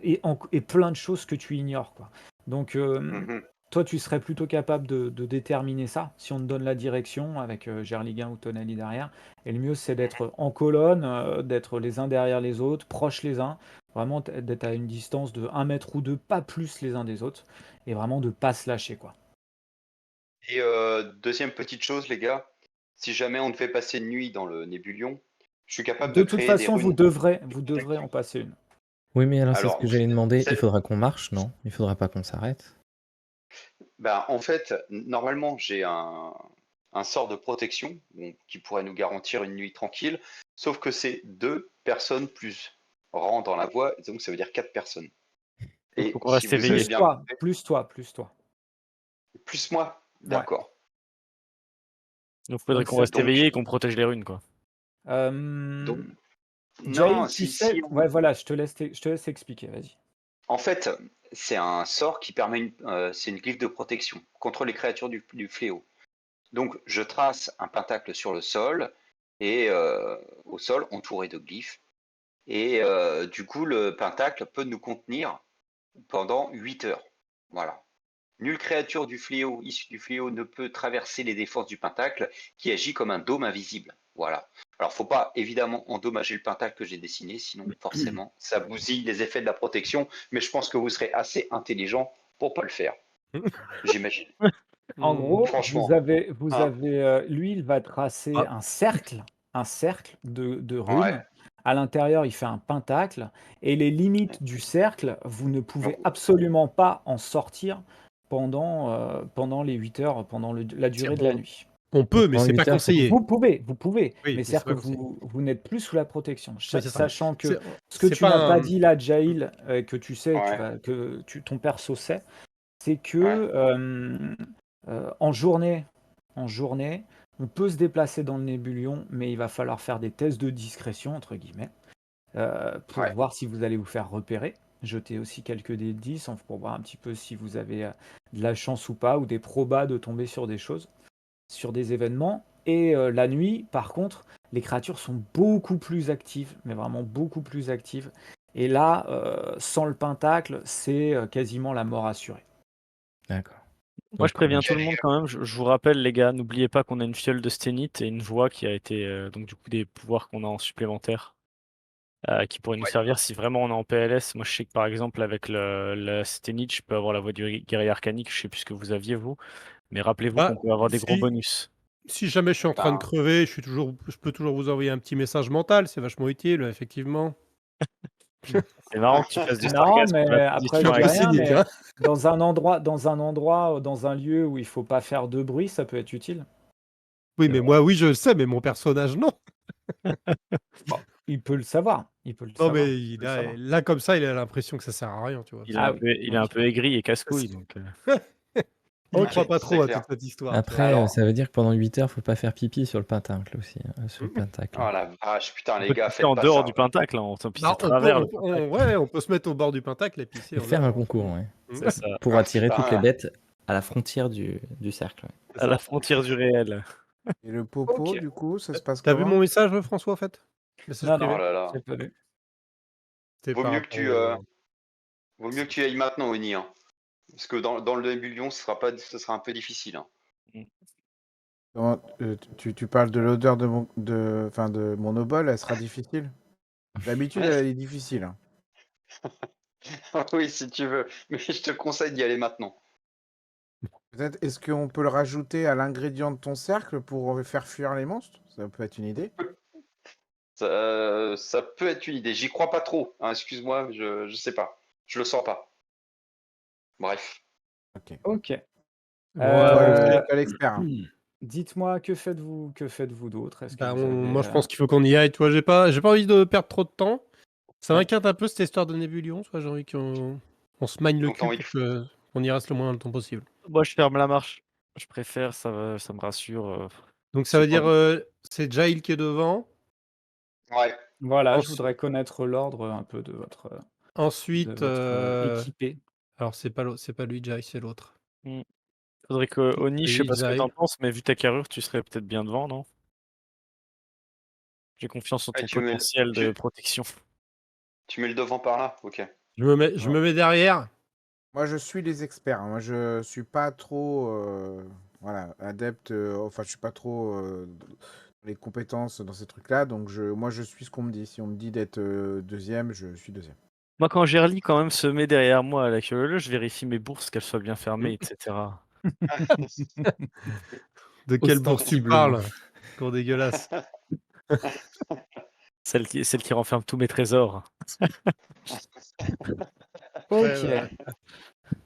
et plein de choses que tu ignores, quoi. Donc, Mhm. toi, tu serais plutôt capable de déterminer ça, si on te donne la direction avec Gerliguin ou Tonali derrière. Et le mieux, c'est d'être en colonne, d'être les uns derrière les autres, proches les uns, vraiment d'être à une distance de 1 mètre ou 2, pas plus les uns des autres, et vraiment de pas se lâcher, quoi. Et deuxième petite chose, les gars, si jamais on devait passer une nuit dans le Nébulion, je suis capable de De toute créer des façon, runes vous devrez en passer une. oui, mais alors c'est ce Alors, que j'allais demander. Il c'est- faudra qu'on marche, non? Il faudra pas qu'on s'arrête. ben, en fait, normalement, j'ai un sort de protection qui pourrait nous garantir une nuit tranquille, sauf que c'est 2 personnes plus rang dans la voie, donc ça veut dire 4 personnes. donc faut Et qu'on si reste vous avez éveillé. Plus bien toi, compté, plus toi, plus toi. plus moi, Ouais. d'accord. Donc faudrait Donc, qu'on reste Donc, éveillé et qu'on protège les runes, quoi. donc, Jail, non, tu si sais, ouais, voilà, je te laisse expliquer, vas-y. en fait, c'est un sort qui permet c'est une glyphe de protection contre les créatures du fléau. Donc, je trace un pentacle sur le sol et au sol entouré de glyphes. Et du coup, le pentacle peut nous contenir pendant 8 heures. Voilà. Nulle créature du fléau, issue du fléau, ne peut traverser les défenses du pentacle, qui agit comme un dôme invisible. Voilà. Alors, faut pas évidemment endommager le pentacle que j'ai dessiné, sinon forcément, ça bousille les effets de la protection. Mais je pense que vous serez assez intelligent pour pas le faire. J'imagine. En gros, Franchement. vous Hein. avez, lui, il va tracer Ah. un cercle de Ouais. runes. À l'intérieur, il fait un pentacle. Et les limites du cercle, vous ne pouvez absolument pas en sortir pendant les 8 heures, pendant la durée de la nuit. On peut, mais Pendant c'est 8 pas heures, conseillé. Vous pouvez, Oui, mais mais c'est-à-dire c'est que pas conseillé. vous n'êtes plus sous la protection. Oui, c'est ça. Sachant que C'est ce que c'est tu n'as pas pas un. dit là, Jail, que tu sais, Ouais. ton perso sait, c'est que Ouais. en journée, on peut se déplacer dans le nébulion, mais il va falloir faire des tests de discrétion, entre guillemets, pour Ouais. voir si vous allez vous faire repérer. Jetez aussi quelques dés de 10 pour voir un petit peu si vous avez de la chance ou pas, ou des probas de tomber sur des choses, sur des événements. Et la nuit, par contre, les créatures sont beaucoup plus actives, mais vraiment beaucoup plus actives. Et là, sans le pentacle, c'est quasiment la mort assurée. D'accord. Moi, je Donc, préviens tout le monde quand même. Je vous rappelle, les gars, n'oubliez pas qu'on a une fiole de sténite et une voix qui a été. Donc, du coup, des pouvoirs qu'on a en supplémentaire qui pourraient nous Ouais. servir si vraiment on est en PLS. Moi, je sais que par exemple, avec la sténite, je peux avoir la voix du guerrier arcanique. Je sais plus ce que vous aviez, vous. Mais rappelez-vous qu'on Ah, peut avoir des gros si, bonus. si jamais je suis en train de Ben, crever, je peux toujours vous envoyer un petit message mental, c'est vachement utile, effectivement. C'est marrant que tu fasses du C'est marrant, sarcasme mais dans la après, Je suis position un je dis peu avec. rien, cynique, mais hein. dans un lieu où il faut pas faire de bruit, ça peut être utile. Oui, C'est mais vrai. moi, oui, je le sais, mais mon personnage, non. Bon, il peut le savoir. Il peut le Non, savoir. mais Il peut le savoir. là, comme ça, il a l'impression que ça sert à rien, tu vois. Il est Ah un oui. peu, il est un Ok. peu aigri et casse-couille. Donc, Il y Ok. croit pas c'est trop à clair. toute cette histoire, tu vois. après, Alors, ça veut dire que pendant 8 heures, faut pas faire pipi sur le pentacle aussi. Sur le pentacle. oh la vache, putain, on les peut gars, pisser faites en pas dehors ça. du pentacle, hein. On pisse à Non, travers le pentacle. ouais, on peut se mettre au bord du pentacle et pisser Et en faire un dehors. concours, ouais. C'est ça. Pour attirer toutes les Putain, bêtes à la frontière du cercle. Ouais. C'est À la ça. frontière du réel. Et le popo, Ok. du coup, ça se passe T'as vu comment? mon message, François, en fait? Message Non, oh privé? non, là là. j'ai pas vu. C'était Vaut par mieux que rapport tu, au. vaut mieux que tu ailles maintenant, Oni, hein. Parce que dans le nébulion, ce sera un peu difficile, hein. Tu parles de l'odeur enfin, de mon obol, elle sera difficile? D'habitude, elle est difficile, hein. Oui, si tu veux, mais je te conseille d'y aller maintenant. Peut-être, est-ce qu'on peut le rajouter à l'ingrédient de ton cercle pour faire fuir les monstres? Ça peut être une idée. Ça peut être une idée. J'y crois pas trop, hein, excuse-moi, je sais pas. Je le sens pas. Bref. Ok. Ok. Bon, Toi l'expert, hein. Dites-moi, que faites-vous d'autre? Est-ce que bah, vous avez moi, je pense qu'il faut qu'on y aille. Tu vois, j'ai pas envie de perdre trop de temps. Ça Ouais. m'inquiète un peu cette histoire de Nébulion. Tu vois, j'ai envie qu'on se magne le Donc, t'as cul envie pour de- qu'on y reste le moins de temps possible. Moi, je ferme la marche. Je préfère, ça me rassure. Donc, ça J'ai veut pas dire, envie- c'est Jail qui est devant. Ouais. Voilà, je Ensuite, voudrais connaître l'ordre un peu de ensuite, votre équipé. alors c'est pas lui, Jail, c'est l'autre. Faudrait que Oni, je sais Oui, pas ce que Jail. t'en penses, mais vu ta carrure, tu serais peut-être bien devant, non? J'ai confiance en Ouais, ton potentiel de protection. tu mets le devant par là? Ok. Je me mets derrière. Moi, je suis les experts, hein. Moi, je suis pas trop, voilà, adepte. Enfin, je suis pas trop dans les compétences dans ces trucs-là. Donc, moi, je suis ce qu'on me dit. Si on me dit d'être deuxième, je suis deuxième. Moi, quand Gerly quand même se met derrière moi à la queue, je vérifie mes bourses, qu'elles soient bien fermées, etc. De quelle bourse tu Ostensiblement. parles? Cours dégueulasse. Celle qui renferme tous mes trésors. Ok. Ouais.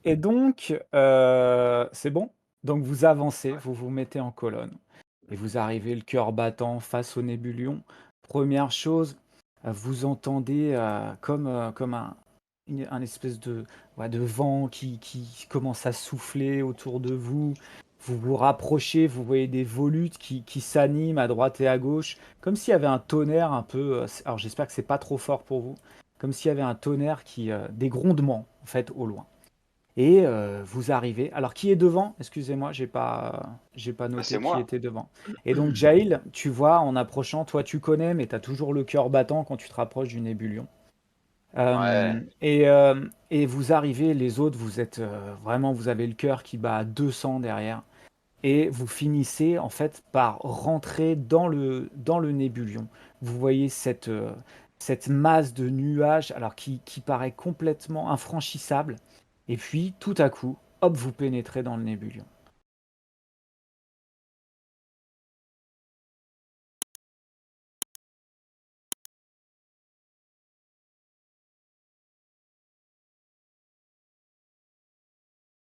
Et donc, c'est bon. Donc, vous avancez, vous vous mettez en colonne. Et vous arrivez le cœur battant face au nébulion. Première chose, vous entendez comme un espèce de vent qui commence à souffler autour de vous. Vous vous rapprochez, vous voyez des volutes qui s'animent à droite et à gauche, comme s'il y avait un tonnerre un peu. Alors j'espère que c'est pas trop fort pour vous, comme s'il y avait un tonnerre des grondements en fait au loin. Et vous arrivez. Alors, qui est devant? Excusez-moi, j'ai pas noté c'est qui moi. était devant. Et donc, Jail, tu vois, en approchant, toi, tu connais, mais tu as toujours le cœur battant quand tu te rapproches du nébulion. Ouais. Et vous arrivez, les autres, vous êtes vraiment, vous avez le cœur qui bat à 200 derrière. Et vous finissez en fait par rentrer dans le nébulion. Vous voyez cette masse de nuages alors qui paraît complètement infranchissable. Et puis tout à coup, hop, vous pénétrez dans le nébulion.